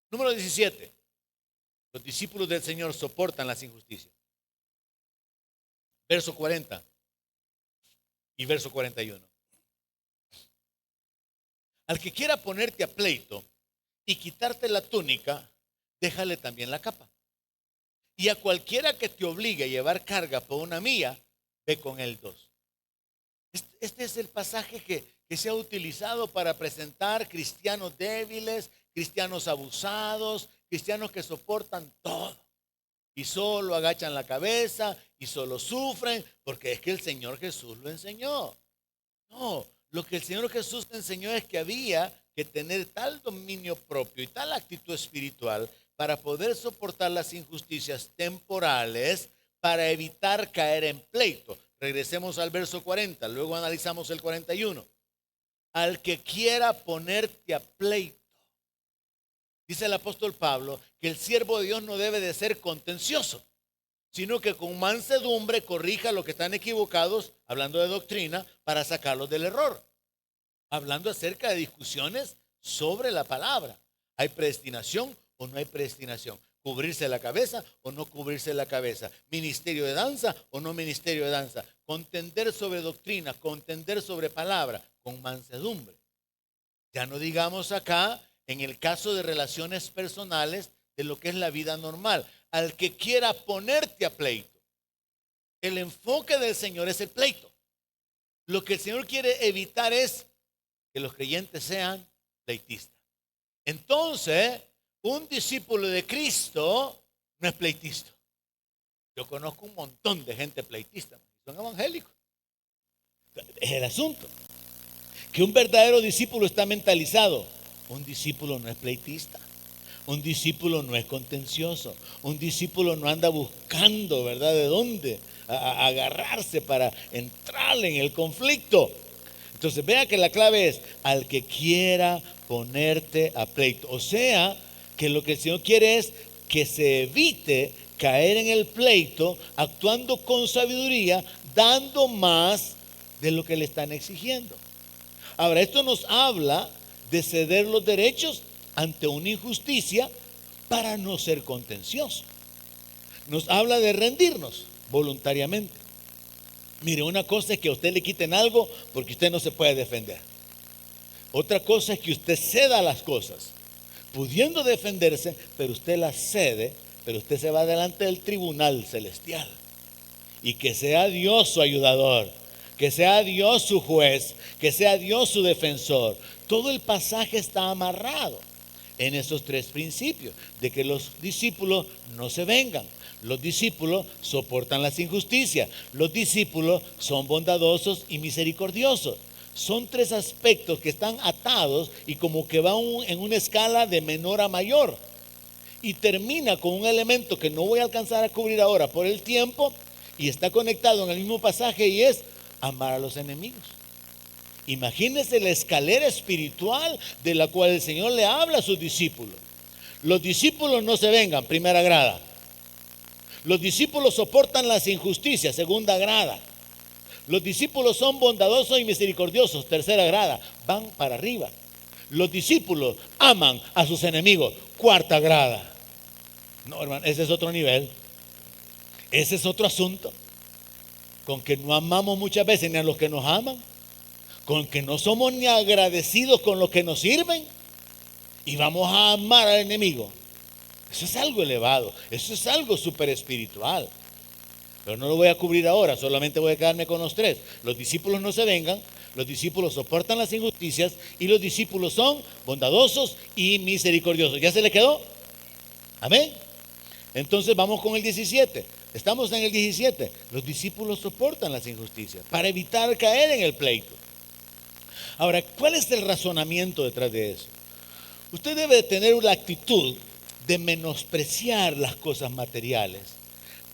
Número 17. Los discípulos del Señor soportan las injusticias. Verso 40 y verso 41. Al que quiera ponerte a pleito y quitarte la túnica, déjale también la capa. Y a cualquiera que te obligue a llevar carga por una milla, ve con él 2. Este es el pasaje que se ha utilizado para presentar cristianos débiles, cristianos abusados, cristianos que soportan todo y solo agachan la cabeza y solo sufren porque es que el Señor Jesús lo enseñó. No, lo que el Señor Jesús enseñó es que había que tener tal dominio propio y tal actitud espiritual para poder soportar las injusticias temporales, para evitar caer en pleito. Regresemos al verso 40, luego analizamos el 41. Al que quiera ponerte a pleito. Dice el apóstol Pablo que el siervo de Dios no debe de ser contencioso, sino que con mansedumbre corrija a los que están equivocados, hablando de doctrina, para sacarlos del error. Hablando acerca de discusiones sobre la palabra. ¿Hay predestinación o no hay predestinación? ¿Cubrirse la cabeza o no cubrirse la cabeza? ¿Ministerio de danza o no ministerio de danza? Contender sobre doctrina, contender sobre palabra, con mansedumbre. Ya no digamos acá, en el caso de relaciones personales, de lo que es la vida normal. Al que quiera ponerte a pleito. El enfoque del Señor es el pleito. Lo que el Señor quiere evitar es que los creyentes sean pleitistas. Entonces, un discípulo de Cristo no es pleitista. Yo conozco un montón de gente pleitista, son evangélicos. Es el asunto. Que un verdadero discípulo está mentalizado. Un discípulo no es pleitista. Un discípulo no es contencioso. Un discípulo no anda buscando, ¿verdad?, de dónde agarrarse para entrar en el conflicto. Entonces vea que la clave es al que quiera ponerte a pleito. O sea, que lo que el Señor quiere es que se evite caer en el pleito, actuando con sabiduría, dando más de lo que le están exigiendo. Ahora, esto nos habla de ceder los derechos ante una injusticia para no ser contencioso. Nos habla de rendirnos voluntariamente. Mire, una cosa es que a usted le quiten algo porque usted no se puede defender. Otra cosa es que usted ceda las cosas, pudiendo defenderse, pero usted las cede, pero usted se va delante del tribunal celestial. Y que sea Dios su ayudador, que sea Dios su juez, que sea Dios su defensor. Todo el pasaje está amarrado en esos tres principios, de que los discípulos no se vengan. Los discípulos soportan las injusticias. Los discípulos son bondadosos y misericordiosos. Son tres aspectos que están atados y como que van en una escala de menor a mayor. Y termina con un elemento que no voy a alcanzar a cubrir ahora por el tiempo y está conectado en el mismo pasaje y es amar a los enemigos. Imagínense la escalera espiritual de la cual el Señor le habla a sus discípulos. Los discípulos no se vengan, primera grada. Los discípulos soportan las injusticias, segunda grada. Los discípulos son bondadosos y misericordiosos, tercera grada, van para arriba. Los discípulos aman a sus enemigos, cuarta grada. No, hermano, ese es otro nivel. Ese es otro asunto. Con que no amamos muchas veces ni a los que nos aman, con que no somos ni agradecidos con los que nos sirven, y vamos a amar al enemigo. Eso es algo elevado, eso es algo súper espiritual. Pero no lo voy a cubrir ahora, solamente voy a quedarme con los tres. Los discípulos no se vengan, los discípulos soportan las injusticias y los discípulos son bondadosos y misericordiosos. ¿Ya se le quedó? Amén. Entonces vamos con el 17. Estamos en el 17. Los discípulos soportan las injusticias para evitar caer en el pleito. Ahora, ¿cuál es el razonamiento detrás de eso? Usted debe tener una actitud de menospreciar las cosas materiales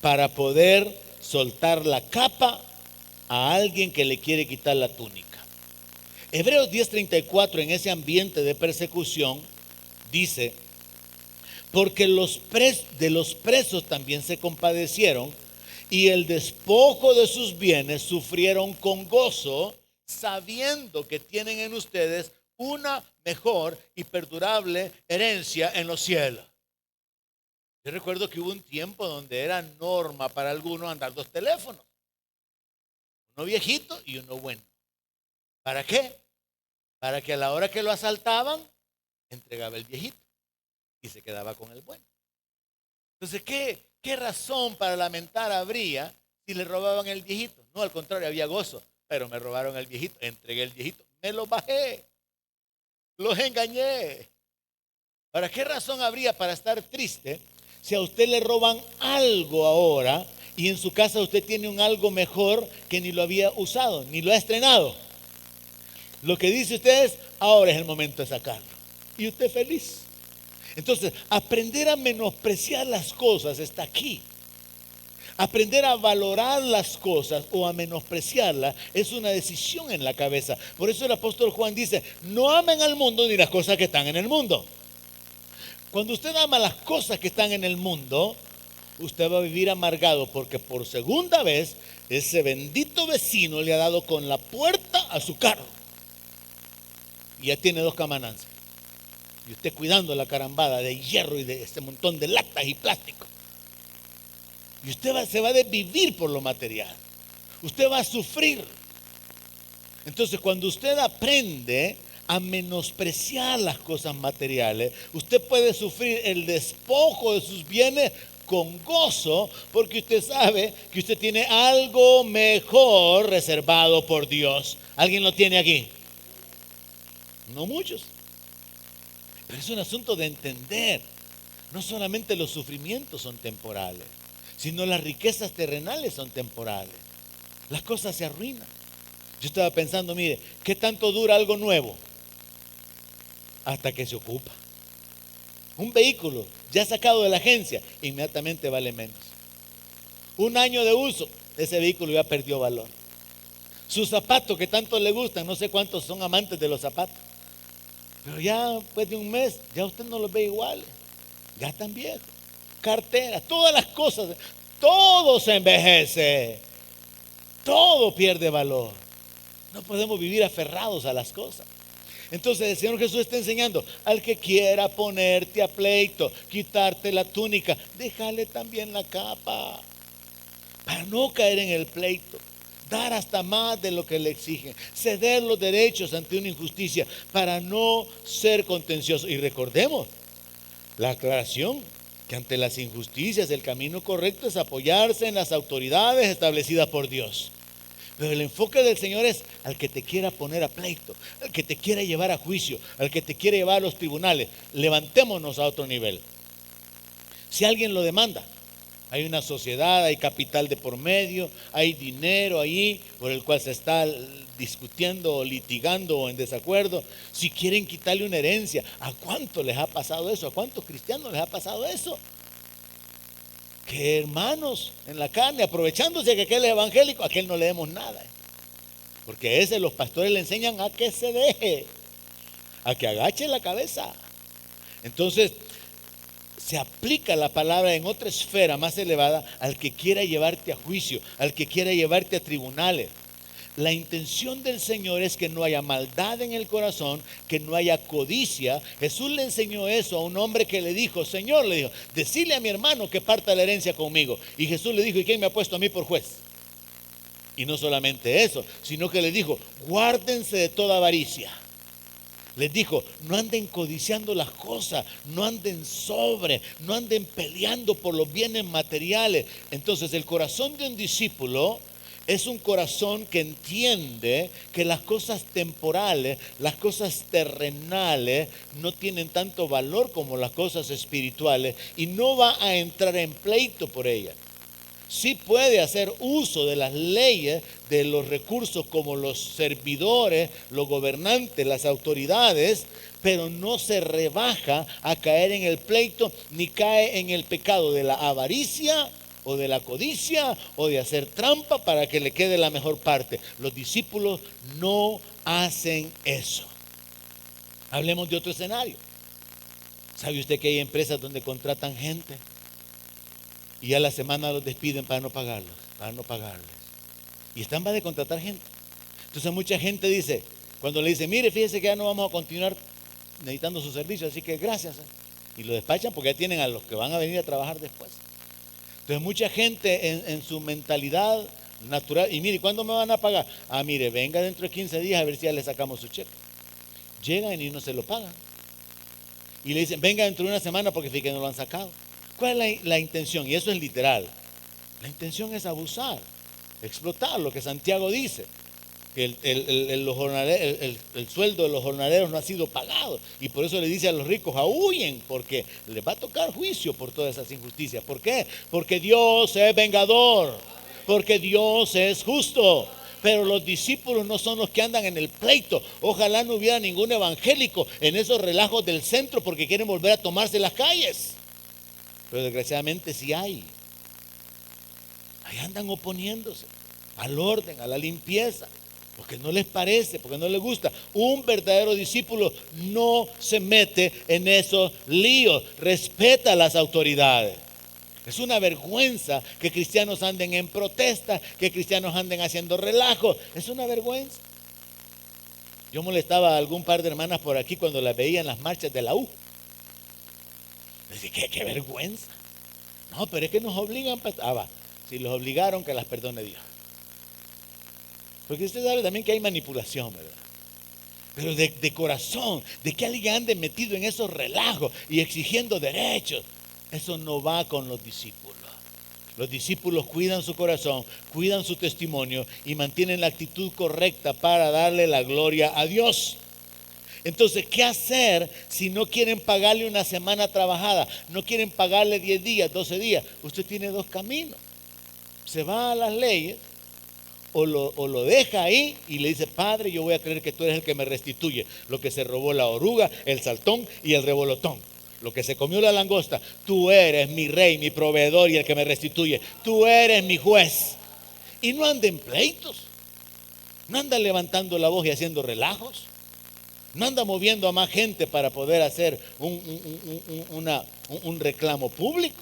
para poder soltar la capa a alguien que le quiere quitar la túnica. Hebreos 10:34, en ese ambiente de persecución, dice: porque de los presos también se compadecieron, y el despojo de sus bienes sufrieron con gozo, sabiendo que tienen en ustedes una mejor y perdurable herencia en los cielos. Yo recuerdo que hubo un tiempo donde era norma para algunos andar dos teléfonos, uno viejito y uno bueno. ¿Para qué? Para que a la hora que lo asaltaban, entregaba el viejito y se quedaba con el bueno. Entonces, ¿qué razón para lamentar habría si le robaban el viejito? No, al contrario, había gozo. Pero me robaron el viejito, entregué el viejito, me lo bajé, los engañé. Ahora, ¿qué razón habría para estar triste si a usted le roban algo ahora y en su casa usted tiene un algo mejor que ni lo había usado, ni lo ha estrenado? Lo que dice usted es: ahora es el momento de sacarlo. Y usted feliz. Entonces, aprender a menospreciar las cosas está aquí. Aprender a valorar las cosas o a menospreciarlas es una decisión en la cabeza. Por eso el apóstol Juan dice: no amen al mundo ni las cosas que están en el mundo. Cuando usted ama las cosas que están en el mundo, usted va a vivir amargado, porque por segunda vez ese bendito vecino le ha dado con la puerta a su carro y ya tiene dos camanancias. Y usted cuidando la carambada de hierro y de este montón de latas y plástico. Y usted se va a desvivir por lo material. Usted va a sufrir. Entonces, cuando usted aprende a menospreciar las cosas materiales, usted puede sufrir el despojo de sus bienes con gozo, porque usted sabe que usted tiene algo mejor reservado por Dios. ¿Alguien lo tiene aquí? No muchos. Pero es un asunto de entender. No solamente los sufrimientos son temporales, sino las riquezas terrenales son temporales. Las cosas se arruinan. Yo estaba pensando, mire, ¿qué tanto dura algo nuevo? Hasta que se ocupa. Un vehículo ya sacado de la agencia, inmediatamente vale menos. Un año de uso, ese vehículo ya perdió valor. Sus zapatos que tanto le gustan, no sé cuántos son amantes de los zapatos, pero ya después de un mes, ya usted no los ve iguales. Ya están viejos. Cartera, todas las cosas, todo se envejece. Todo pierde valor. No podemos vivir aferrados a las cosas. Entonces el Señor Jesús está enseñando: al que quiera ponerte a pleito, quitarte la túnica, déjale también la capa, para no caer en el pleito. Dar hasta más de lo que le exigen, ceder los derechos ante una injusticia para no ser contencioso. Y recordemos la aclaración, que ante las injusticias el camino correcto es apoyarse en las autoridades establecidas por Dios. Pero el enfoque del Señor es al que te quiera poner a pleito, al que te quiera llevar a juicio, al que te quiera llevar a los tribunales. Levantémonos a otro nivel. Si alguien lo demanda, hay una sociedad, hay capital de por medio, hay dinero ahí por el cual se está discutiendo o litigando o en desacuerdo. Si quieren quitarle una herencia, ¿a cuánto les ha pasado eso? ¿A cuántos cristianos les ha pasado eso? Que hermanos en la carne, aprovechándose que aquel es evangélico, a aquel no le demos nada. Porque a ese los pastores le enseñan a que se deje, a que agache la cabeza. Entonces, se aplica la palabra en otra esfera más elevada al que quiera llevarte a juicio, al que quiera llevarte a tribunales. La intención del Señor es que no haya maldad en el corazón, que no haya codicia. Jesús le enseñó eso a un hombre que le dijo, Señor, le dijo, decile a mi hermano que parta la herencia conmigo. Y Jesús le dijo, ¿y quién me ha puesto a mí por juez? Y no solamente eso, sino que le dijo, guárdense de toda avaricia. Les dijo, no anden codiciando las cosas, no anden sobre, no anden peleando por los bienes materiales. Entonces el corazón de un discípulo es un corazón que entiende que las cosas temporales, las cosas terrenales no tienen tanto valor como las cosas espirituales y no va a entrar en pleito por ellas. Sí puede hacer uso de las leyes, de los recursos como los servidores, los gobernantes, las autoridades, pero no se rebaja a caer en el pleito ni cae en el pecado de la avaricia o de la codicia o de hacer trampa para que le quede la mejor parte. Los discípulos no hacen eso. Hablemos de otro escenario. ¿Sabe usted que hay empresas donde contratan gente y a la semana los despiden para no pagarlos, para no pagarles? Y están para de contratar gente. Entonces mucha gente dice, cuando le dice, mire, fíjese que ya no vamos a continuar necesitando su servicio, así que gracias. Y lo despachan porque ya tienen a los que van a venir a trabajar después. Entonces mucha gente en su mentalidad natural, y mire, ¿cuándo me van a pagar? Ah, mire, venga dentro de 15 días a ver si ya le sacamos su cheque. Llegan y no se lo pagan. Y le dicen, venga dentro de una semana porque fíjate que no lo han sacado. ¿Cuál es la intención? Y eso es literal. La intención es abusar, explotar, lo que Santiago dice. Que el sueldo de los jornaleros no ha sido pagado. Y por eso le dice a los ricos, aúllen, porque les va a tocar juicio por todas esas injusticias. ¿Por qué? Porque Dios es vengador, porque Dios es justo. Pero los discípulos no son los que andan en el pleito. Ojalá no hubiera ningún evangélico en esos relajos del centro porque quieren volver a tomarse las calles. Pero desgraciadamente sí hay. Ahí andan oponiéndose al orden, a la limpieza, porque no les parece, porque no les gusta. Un verdadero discípulo no se mete en esos líos, respeta a las autoridades. Es una vergüenza que cristianos anden en protesta, que cristianos anden haciendo relajo. Es una vergüenza. Yo molestaba a algún par de hermanas por aquí cuando las veía en las marchas de la U. Decía, qué vergüenza. No, pero es que nos obligan. Si los obligaron, que las perdone Dios. Porque usted sabe también que hay manipulación, ¿verdad? Pero de corazón, de que alguien ande metido en esos relajos y exigiendo derechos, eso no va con los discípulos. Los discípulos cuidan su corazón, cuidan su testimonio y mantienen la actitud correcta para darle la gloria a Dios. Entonces, ¿qué hacer si no quieren pagarle una semana trabajada? No quieren pagarle 10 días, 12 días. Usted tiene dos caminos. Se va a las leyes o lo deja ahí y le dice, Padre, yo voy a creer que tú eres el que me restituye lo que se robó la oruga, el saltón y el revolotón. Lo que se comió la langosta. Tú eres mi rey, mi proveedor y el que me restituye. Tú eres mi juez. Y no anden pleitos. No andan levantando la voz y haciendo relajos. No anda moviendo a más gente para poder hacer un reclamo público.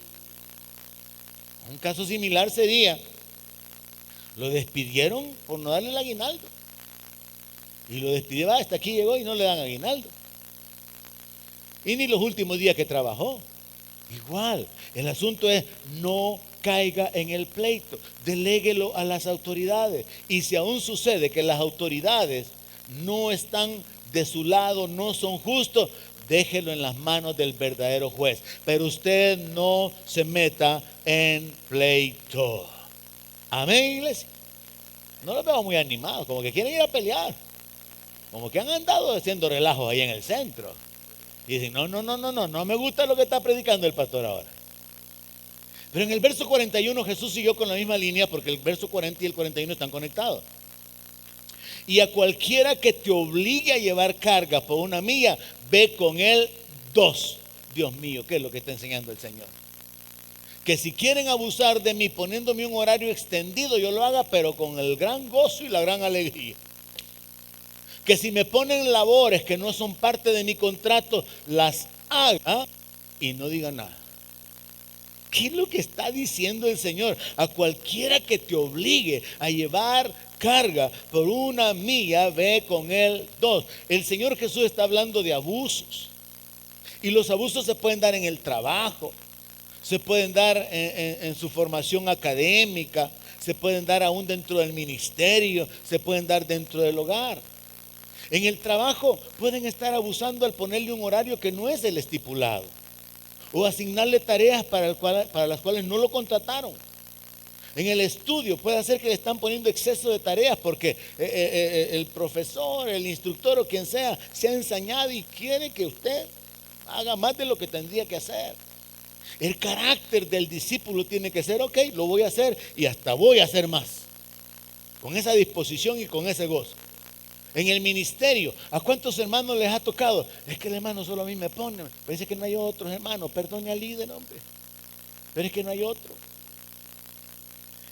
Un caso similar sería, lo despidieron por no darle el aguinaldo. Y lo despidieron, hasta aquí llegó y no le dan aguinaldo. Y ni los últimos días que trabajó. Igual, el asunto es no caiga en el pleito, deléguelo a las autoridades. Y si aún sucede que las autoridades no están de su lado, no son justos, déjelo en las manos del verdadero juez. Pero usted no se meta en pleito. Amén, iglesia. No los veo muy animados, como que quieren ir a pelear, como que han andado haciendo relajos ahí en el centro. Y dicen, no me gusta lo que está predicando el pastor ahora. Pero en el verso 41 Jesús siguió con la misma línea, porque el verso 40 y el 41 están conectados. Y a cualquiera que te obligue a llevar carga por una milla, ve con él 2. Dios mío, ¿qué es lo que está enseñando el Señor? Que si quieren abusar de mí poniéndome un horario extendido, yo lo haga, pero con el gran gozo y la gran alegría. Que si me ponen labores que no son parte de mi contrato, las haga y no diga nada. ¿Qué es lo que está diciendo el Señor? A cualquiera que te obligue a llevar carga por 1 milla, ve con él 2. El Señor Jesús está hablando de abusos. Y los abusos se pueden dar en el trabajo, se pueden dar en su formación académica, se pueden dar aún dentro del ministerio, se pueden dar dentro del hogar. En el trabajo pueden estar abusando al ponerle un horario que no es el estipulado, o asignarle tareas para las cuales no lo contrataron. En el estudio puede ser que le están poniendo exceso de tareas porque el profesor, el instructor o quien sea se ha ensañado y quiere que usted haga más de lo que tendría que hacer. El carácter del discípulo tiene que ser: ok, lo voy a hacer y hasta voy a hacer más, con esa disposición y con ese gozo. En el ministerio, ¿a cuántos hermanos les ha tocado? Es que el hermano solo a mí me pone, parece que no hay otros hermanos. Perdone al líder, hombre, pero es que no hay otro.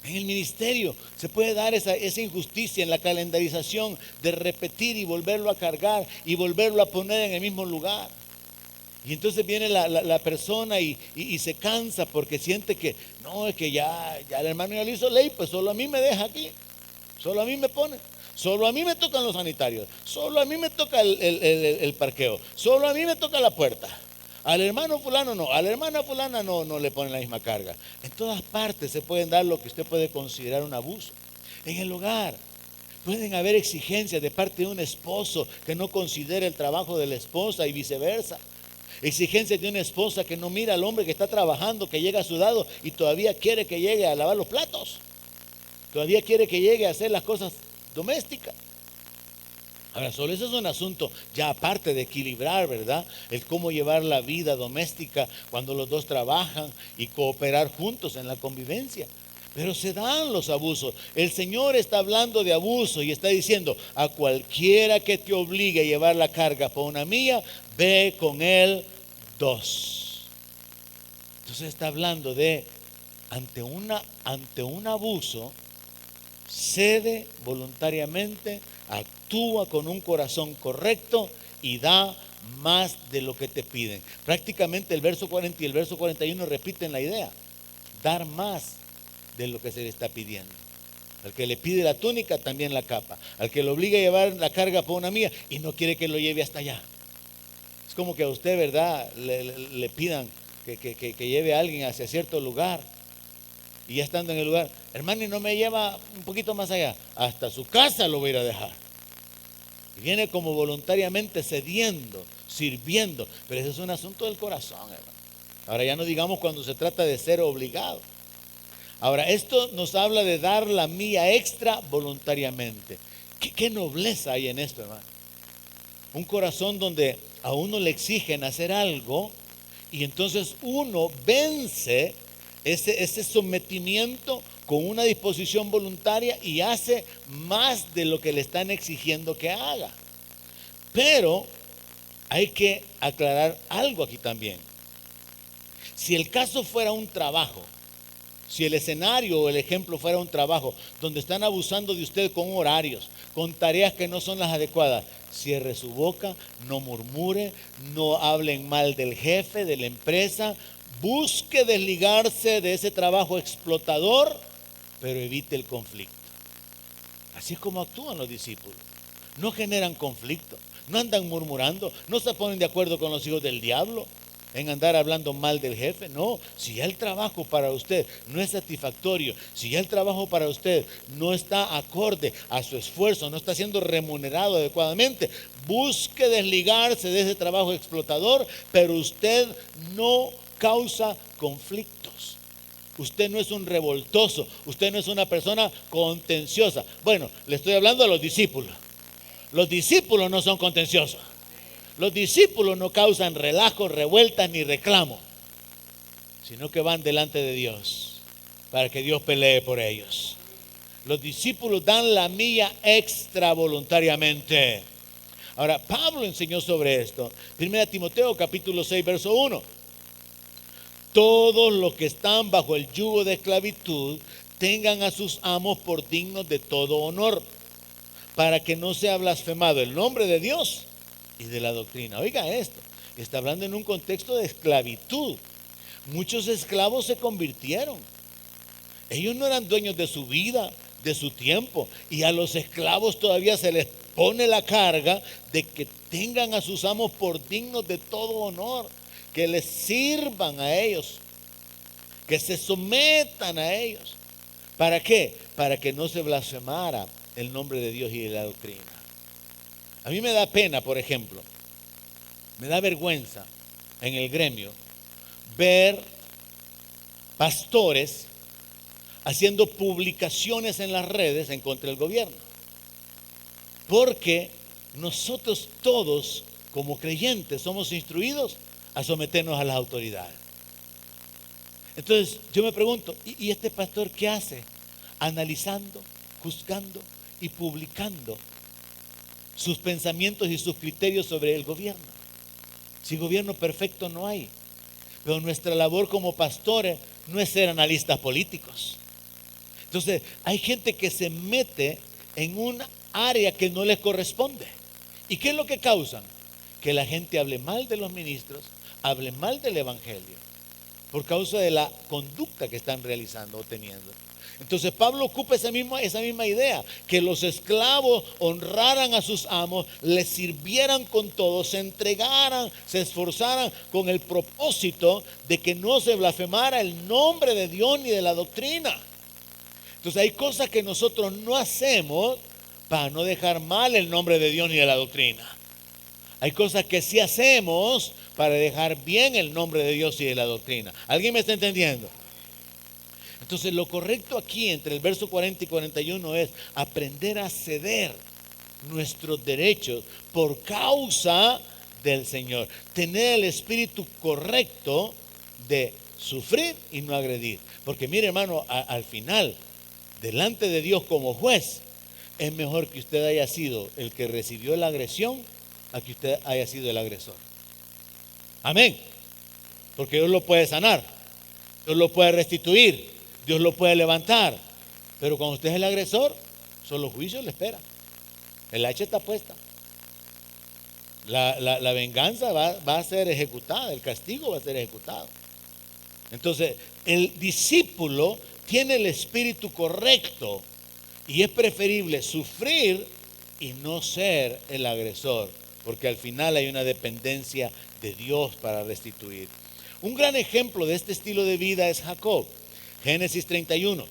En el ministerio se puede dar esa injusticia en la calendarización de repetir y volverlo a cargar y volverlo a poner en el mismo lugar. Y entonces viene la persona y se cansa porque siente que no, es que ya el hermano ya lo hizo ley, pues solo a mí me deja aquí, solo a mí me pone, solo a mí me tocan los sanitarios, solo a mí me toca el parqueo, solo a mí me toca la puerta. Al hermano fulano no, a la hermana fulana no le ponen la misma carga. En todas partes se pueden dar lo que usted puede considerar un abuso. En el hogar pueden haber exigencias de parte de un esposo que no considera el trabajo de la esposa y viceversa. Exigencias de una esposa que no mira al hombre que está trabajando, que llega sudado y todavía quiere que llegue a lavar los platos. Todavía quiere que llegue a hacer las cosas domésticas. Ahora, solo eso es un asunto ya aparte de equilibrar, ¿verdad? El cómo llevar la vida doméstica cuando los dos trabajan y cooperar juntos en la convivencia. Pero se dan los abusos. El Señor está hablando de abuso y está diciendo: a cualquiera que te obligue a llevar la carga por 1 milla, ve con él 2. Entonces está hablando de ante un abuso, cede voluntariamente, actúa con un corazón correcto y da más de lo que te piden. Prácticamente el verso 40 y el verso 41 repiten la idea: dar más de lo que se le está pidiendo. Al que le pide la túnica, también la capa. Al que le obliga a llevar la carga por 1 milla y no quiere que lo lleve hasta allá. Es como que a usted, ¿verdad?, le pidan que lleve a alguien hacia cierto lugar. Y ya estando en el lugar: hermano, ¿y no me lleva un poquito más allá? Hasta su casa lo voy a ir a dejar. Y viene como voluntariamente cediendo, sirviendo. Pero ese es un asunto del corazón, hermano. Ahora ya no digamos cuando se trata de ser obligado. Ahora, esto nos habla de dar la milla extra voluntariamente. ¿Qué nobleza hay en esto, hermano? Un corazón donde a uno le exigen hacer algo y entonces uno vence ese sometimiento con una disposición voluntaria y hace más de lo que le están exigiendo que haga. Pero hay que aclarar algo aquí también. Si el caso fuera un trabajo, si el escenario o el ejemplo fuera un trabajo donde están abusando de usted con horarios, con tareas que no son las adecuadas, cierre su boca, no murmure, no hablen mal del jefe, de la empresa, busque desligarse de ese trabajo explotador, pero evite el conflicto. Así es como actúan los discípulos. No generan conflicto, no andan murmurando, no se ponen de acuerdo con los hijos del diablo en andar hablando mal del jefe. No, si ya el trabajo para usted no es satisfactorio, si ya el trabajo para usted no está acorde a su esfuerzo, no está siendo remunerado adecuadamente, busque desligarse de ese trabajo explotador, pero usted no causa conflictos. Usted no es un revoltoso, usted no es una persona contenciosa. Bueno, le estoy hablando a los discípulos. Los discípulos no son contenciosos. Los discípulos no causan relajos, revueltas ni reclamos, sino que van delante de Dios para que Dios pelee por ellos. Los discípulos dan la milla extra voluntariamente. Ahora, Pablo enseñó sobre esto. 1 Timoteo capítulo 6, verso 1. Todos los que están bajo el yugo de esclavitud tengan a sus amos por dignos de todo honor, para que no sea blasfemado el nombre de Dios y de la doctrina. Oiga esto, está hablando en un contexto de esclavitud. muchos esclavos se convirtieron. Ellos no eran dueños de su vida, de su tiempo. Y a los esclavos todavía se les pone la carga de que tengan a sus amos por dignos de todo honor, que les sirvan a ellos, que se sometan a ellos. ¿Para qué? Para que no se blasfemara el nombre de Dios y de la doctrina. A mí me da pena, por ejemplo, me da vergüenza en el gremio ver pastores haciendo publicaciones en las redes en contra del gobierno. Porque nosotros todos, como creyentes, somos instruidos a someternos a las autoridades. Entonces yo me pregunto, ¿y este pastor qué hace? Analizando, juzgando y publicando sus pensamientos y sus criterios sobre el gobierno. Si gobierno perfecto no hay. Pero nuestra labor como pastores no es ser analistas políticos. Entonces hay gente que se mete en un área que no les corresponde. ¿Y qué es lo que causan? Que la gente hable mal de los ministros, hable mal del evangelio, por causa de la conducta que están realizando o teniendo. Entonces Pablo ocupa esa misma idea, que los esclavos honraran a sus amos, les sirvieran con todo, se entregaran, se esforzaran con el propósito de que no se blasfemara el nombre de Dios ni de la doctrina. Entonces hay cosas que nosotros no hacemos para no dejar mal el nombre de Dios ni de la doctrina. Hay cosas que sí hacemos para dejar bien el nombre de Dios y de la doctrina. ¿Alguien me está entendiendo? Entonces lo correcto aquí entre el verso 40 y 41 es aprender a ceder nuestros derechos por causa del Señor. Tener el espíritu correcto de sufrir y no agredir. Porque mire, hermano, al final, delante de Dios como juez, es mejor que usted haya sido el que recibió la agresión a que usted haya sido el agresor. Amén. Porque Dios lo puede sanar, Dios lo puede restituir, Dios lo puede levantar. Pero cuando usted es el agresor, solo juicio le espera. El hacha está puesta. La venganza va a ser ejecutada, el castigo va a ser ejecutado. Entonces, el discípulo tiene el espíritu correcto y es preferible sufrir y no ser el agresor, porque al final hay una dependencia de Dios para restituir. Un gran ejemplo de este estilo de vida es Jacob. Génesis 31,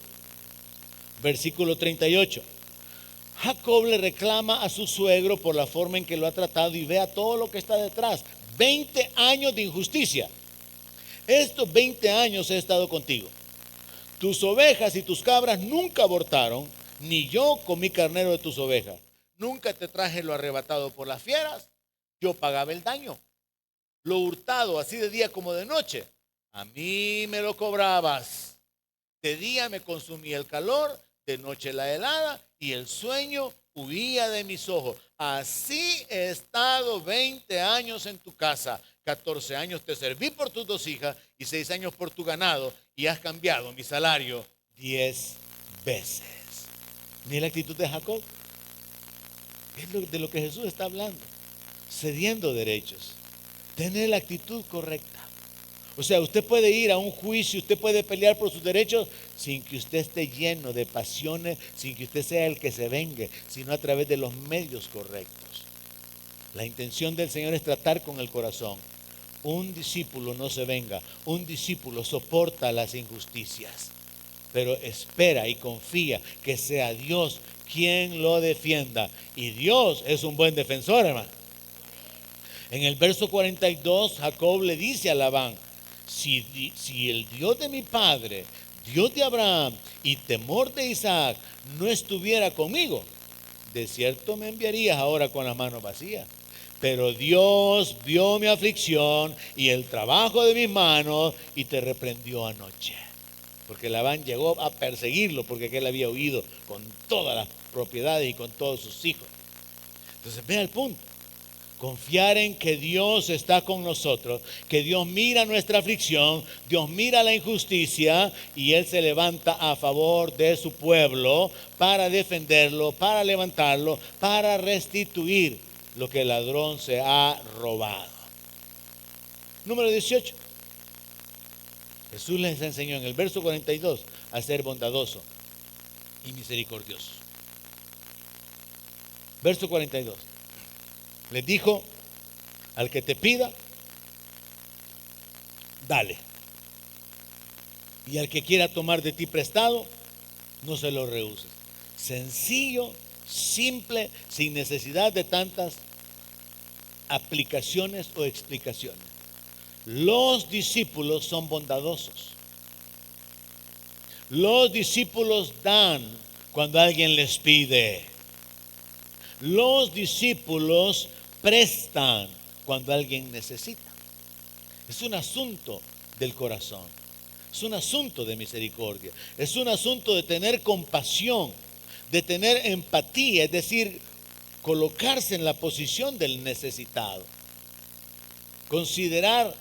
versículo 38. Jacob le reclama a su suegro por la forma en que lo ha tratado y vea todo lo que está detrás. 20 años de injusticia. Estos 20 años he estado contigo. Tus ovejas y tus cabras nunca abortaron, ni yo comí carnero de tus ovejas. Nunca te traje lo arrebatado por las fieras. Yo pagaba el daño. Lo hurtado, así de día como de noche, a mí me lo cobrabas. De día me consumía el calor, de noche la helada, y el sueño huía de mis ojos. Así he estado 20 años en tu casa. 14 años te serví por tus 2 hijas y 6 años por tu ganado, y has cambiado mi salario 10 veces. Mira la actitud de Jacob. Es de lo que Jesús está hablando. Cediendo derechos. Tener la actitud correcta. O sea, usted puede ir a un juicio, usted puede pelear por sus derechos sin que usted esté lleno de pasiones, sin que usted sea el que se vengue, sino a través de los medios correctos. La intención del Señor es tratar con el corazón. Un discípulo no se venga, un discípulo soporta las injusticias, pero espera y confía que sea Dios quien lo defienda. Y Dios es un buen defensor, hermano. En el verso 42, Jacob le dice a Labán: si el Dios de mi padre, Dios de Abraham y temor de Isaac no estuviera conmigo, de cierto me enviarías ahora con las manos vacías. Pero Dios vio mi aflicción y el trabajo de mis manos y te reprendió anoche. Porque Labán llegó a perseguirlo porque él había huido con todas las propiedades y con todos sus hijos. Entonces vea el punto. Confiar en que Dios está con nosotros, que Dios mira nuestra aflicción, Dios mira la injusticia y Él se levanta a favor de su pueblo para defenderlo, para levantarlo, para restituir lo que el ladrón se ha robado. Número 18. Jesús les enseñó en el verso 42 a ser bondadoso y misericordioso. Verso 42. Les dijo: al que te pida, dale. Y al que quiera tomar de ti prestado, no se lo rehuses. Sencillo, simple, sin necesidad de tantas aplicaciones o explicaciones. Los discípulos son bondadosos. Los discípulos dan cuando alguien les pide. Los discípulos prestan cuando alguien necesita. Es un asunto del corazón. Es un asunto de misericordia. Es un asunto de tener compasión, de tener empatía, es decir, colocarse en la posición del necesitado. Considerar,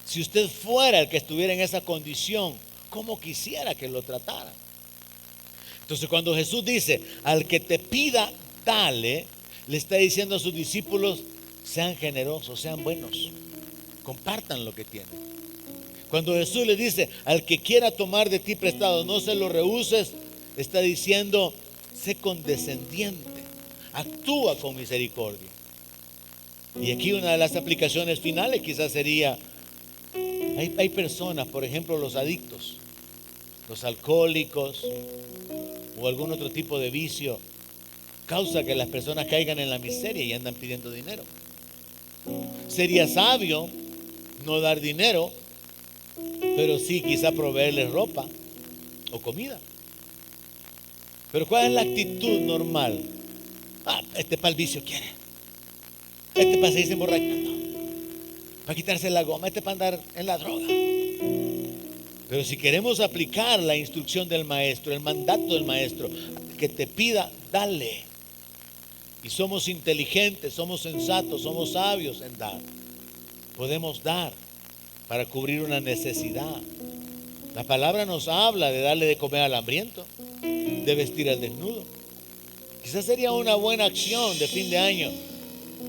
si usted fuera el que estuviera en esa condición, cómo quisiera que lo trataran. Entonces, cuando Jesús dice: al que te pida, dale, le está diciendo a sus discípulos: sean generosos, sean buenos, compartan lo que tienen. Cuando Jesús le dice: al que quiera tomar de ti prestado, no se lo rehuses, está diciendo: sé condescendiente, actúa con misericordia. Y aquí una de las aplicaciones finales quizás sería: hay personas, por ejemplo los adictos, los alcohólicos o algún otro tipo de vicio, causa que las personas caigan en la miseria y andan pidiendo dinero. Sería sabio no dar dinero, pero sí quizá proveerles ropa o comida. Pero ¿cuál es la actitud normal? Este para el vicio quiere, este para seguirse emborrachando, para quitarse la goma, este para andar en la droga. Pero si queremos aplicar la instrucción del maestro, el mandato del maestro, que te pida, dale. Y somos inteligentes, somos sensatos, somos sabios en dar. Podemos dar para cubrir una necesidad. La palabra nos habla de darle de comer al hambriento, de vestir al desnudo. Quizás sería una buena acción de fin de año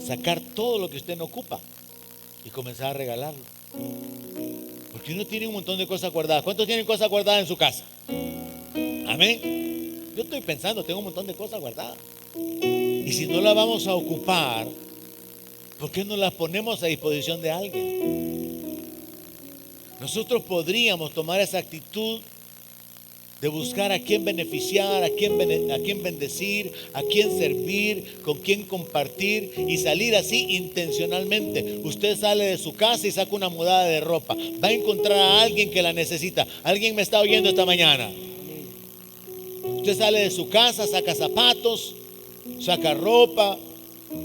sacar todo lo que usted no ocupa y comenzar a regalarlo. Porque uno tiene un montón de cosas guardadas. ¿Cuántos tienen cosas guardadas en su casa? Amén. Yo estoy pensando, tengo un montón de cosas guardadas. Y si no las vamos a ocupar, ¿por qué no las ponemos a disposición de alguien? Nosotros podríamos tomar esa actitud de buscar a quién beneficiar, a quién bendecir, a quién servir, con quién compartir y salir así intencionalmente. Usted sale de su casa y saca una mudada de ropa. Va a encontrar a alguien que la necesita. ¿Alguien me está oyendo esta mañana? Usted sale de su casa, saca zapatos, saca ropa,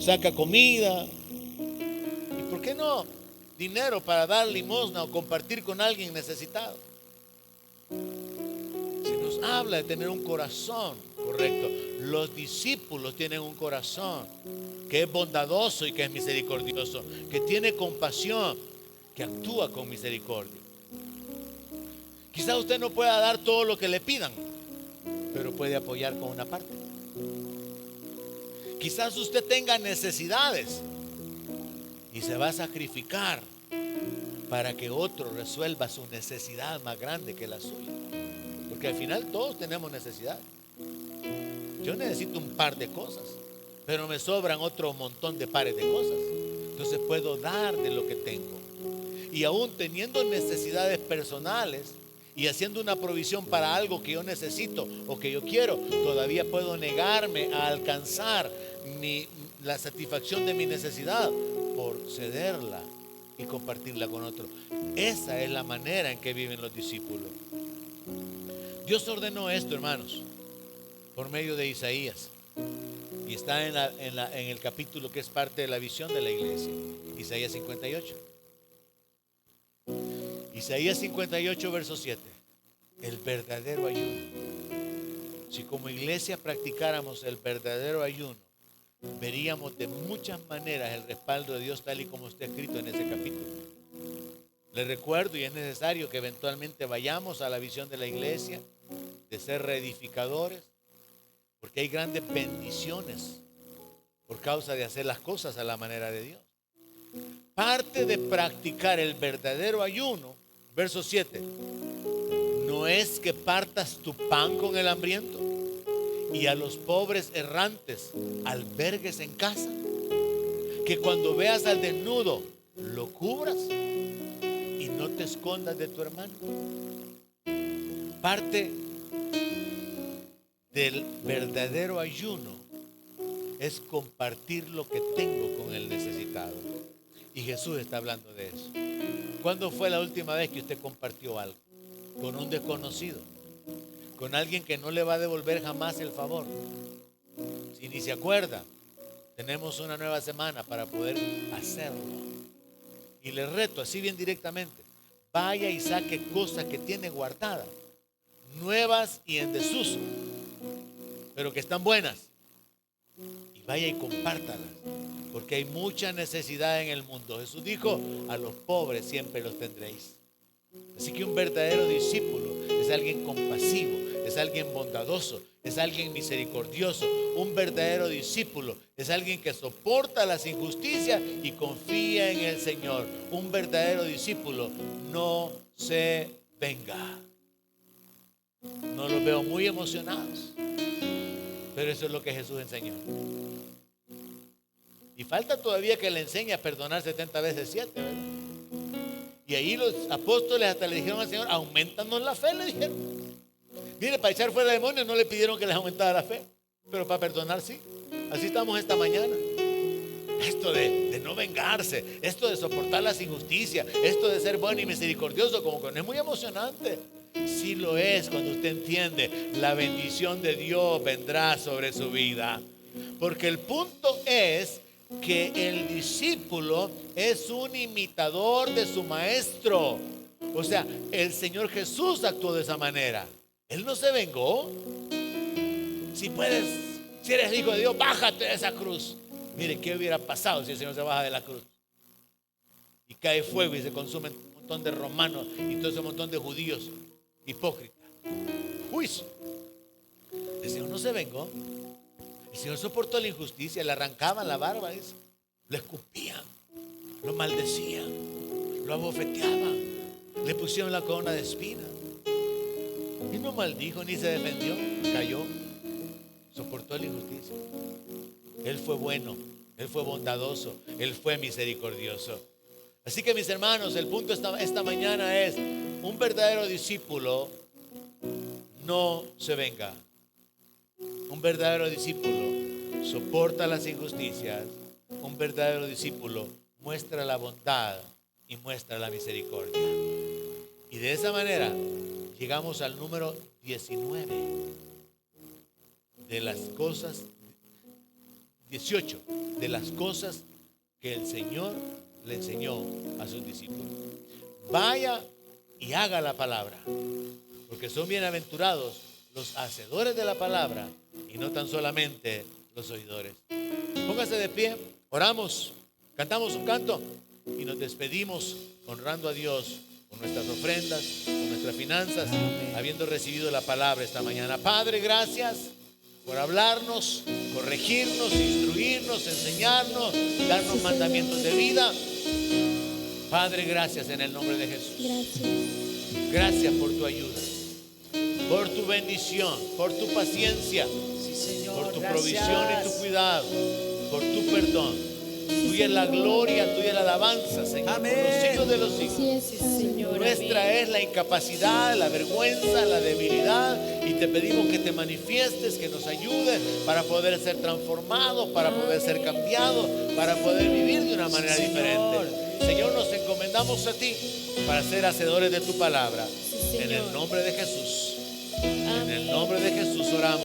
saca comida. ¿Y por qué no dinero para dar limosna o compartir con alguien necesitado? Habla de tener un corazón correcto. Los discípulos tienen un corazón que es bondadoso y que es misericordioso, que tiene compasión, que actúa con misericordia. Quizás usted no pueda dar todo lo que le pidan, pero puede apoyar con una parte. Quizás usted tenga necesidades y se va a sacrificar para que otro resuelva su necesidad más grande que la suya. Porque al final todos tenemos necesidad. Yo necesito un par de cosas, pero me sobran otro montón de pares de cosas. Entonces puedo dar de lo que tengo. Y aún teniendo necesidades personales y haciendo una provisión para algo que yo necesito o que yo quiero, todavía puedo negarme a alcanzar la satisfacción de mi necesidad por cederla y compartirla con otro. Esa es la manera en que viven los discípulos. Dios ordenó esto, hermanos, por medio de Isaías. Y está en el capítulo que es parte de la visión de la iglesia. Isaías 58. Isaías 58, verso 7. El verdadero ayuno. Si como iglesia practicáramos el verdadero ayuno, veríamos de muchas maneras el respaldo de Dios tal y como está escrito en ese capítulo. Les recuerdo, y es necesario que eventualmente vayamos a la visión de la iglesia, de ser reedificadores, porque hay grandes bendiciones por causa de hacer las cosas a la manera de Dios. Parte de practicar el verdadero ayuno Verso 7. ¿No es que partas tu pan con el hambriento y a los pobres errantes albergues en casa? Que cuando veas al desnudo lo cubras y no te escondas de tu hermano. Parte del verdadero ayuno es compartir lo que tengo con el necesitado. Y Jesús está hablando de eso. ¿Cuándo fue la última vez que usted compartió algo? Con un desconocido, con alguien que no le va a devolver jamás el favor. Si ni se acuerda, tenemos una nueva semana para poder hacerlo. Y le reto así bien directamente: vaya y saque cosas que tiene guardadas, nuevas y en desuso, pero que están buenas, y vaya y compártalas, porque hay mucha necesidad en el mundo. Jesús dijo: a los pobres siempre los tendréis. Así que un verdadero discípulo es alguien compasivo, es alguien bondadoso, es alguien misericordioso. Un verdadero discípulo es alguien que soporta las injusticias y confía en el Señor. Un verdadero discípulo no se venga. No los veo muy emocionados, pero eso es lo que Jesús enseñó. Y falta todavía que le enseñe a perdonar 70 veces 7, ¿verdad? Y ahí los apóstoles hasta le dijeron al Señor: aumentanos la fe, le dijeron. Mire, para echar fuera demonios no le pidieron que les aumentara la fe, pero para perdonar sí. Así estamos esta mañana. Esto de no vengarse, esto de soportar las injusticias, esto de ser bueno y misericordioso, como que no es muy emocionante. Sí lo es cuando usted entiende: la bendición de Dios vendrá sobre su vida. Porque el punto es que el discípulo es un imitador de su maestro. O sea, el Señor Jesús actuó de esa manera. Él no se vengó. Si puedes, si eres hijo de Dios, bájate de esa cruz. Mire, ¿qué hubiera pasado si el Señor se baja de la cruz? Y cae fuego y se consume un montón de romanos y todo ese montón de judíos hipócritas. Juicio. El Señor no se vengó. El Señor soportó la injusticia, le arrancaban la barba, dice, le escupían, lo maldecían, lo abofeteaban, le pusieron la corona de espinas. Y no maldijo ni se defendió, cayó, soportó la injusticia. Él fue bueno, Él fue bondadoso, Él fue misericordioso. Así que, mis hermanos, el punto esta mañana es: un verdadero discípulo no se venga. Un verdadero discípulo soporta las injusticias. Un verdadero discípulo muestra la bondad y muestra la misericordia. Y de esa manera llegamos al número 19 de las cosas, 18 de las cosas que el Señor le enseñó a sus discípulos. Vaya y haga la palabra, porque son bienaventurados los hacedores de la palabra y no tan solamente los oidores. Póngase de pie, oramos, cantamos un canto y nos despedimos honrando a Dios con nuestras ofrendas, con nuestras finanzas, habiendo recibido la palabra esta mañana. Padre, gracias por hablarnos, corregirnos, instruirnos, enseñarnos, darnos mandamientos de vida. Padre, gracias en el nombre de Jesús. Gracias por tu ayuda, por tu bendición, por tu paciencia, por tu provisión y tu cuidado, por tu perdón. Tuya es la gloria, tuya es la alabanza, Señor, por los siglos de los siglos. Nuestra es la incapacidad, la vergüenza, la debilidad, y te pedimos que te manifiestes, que nos ayudes para poder ser transformados, para poder ser cambiados, para poder vivir de una manera diferente. Señor, nos encomendamos a ti para ser hacedores de tu palabra. En el nombre de Jesús.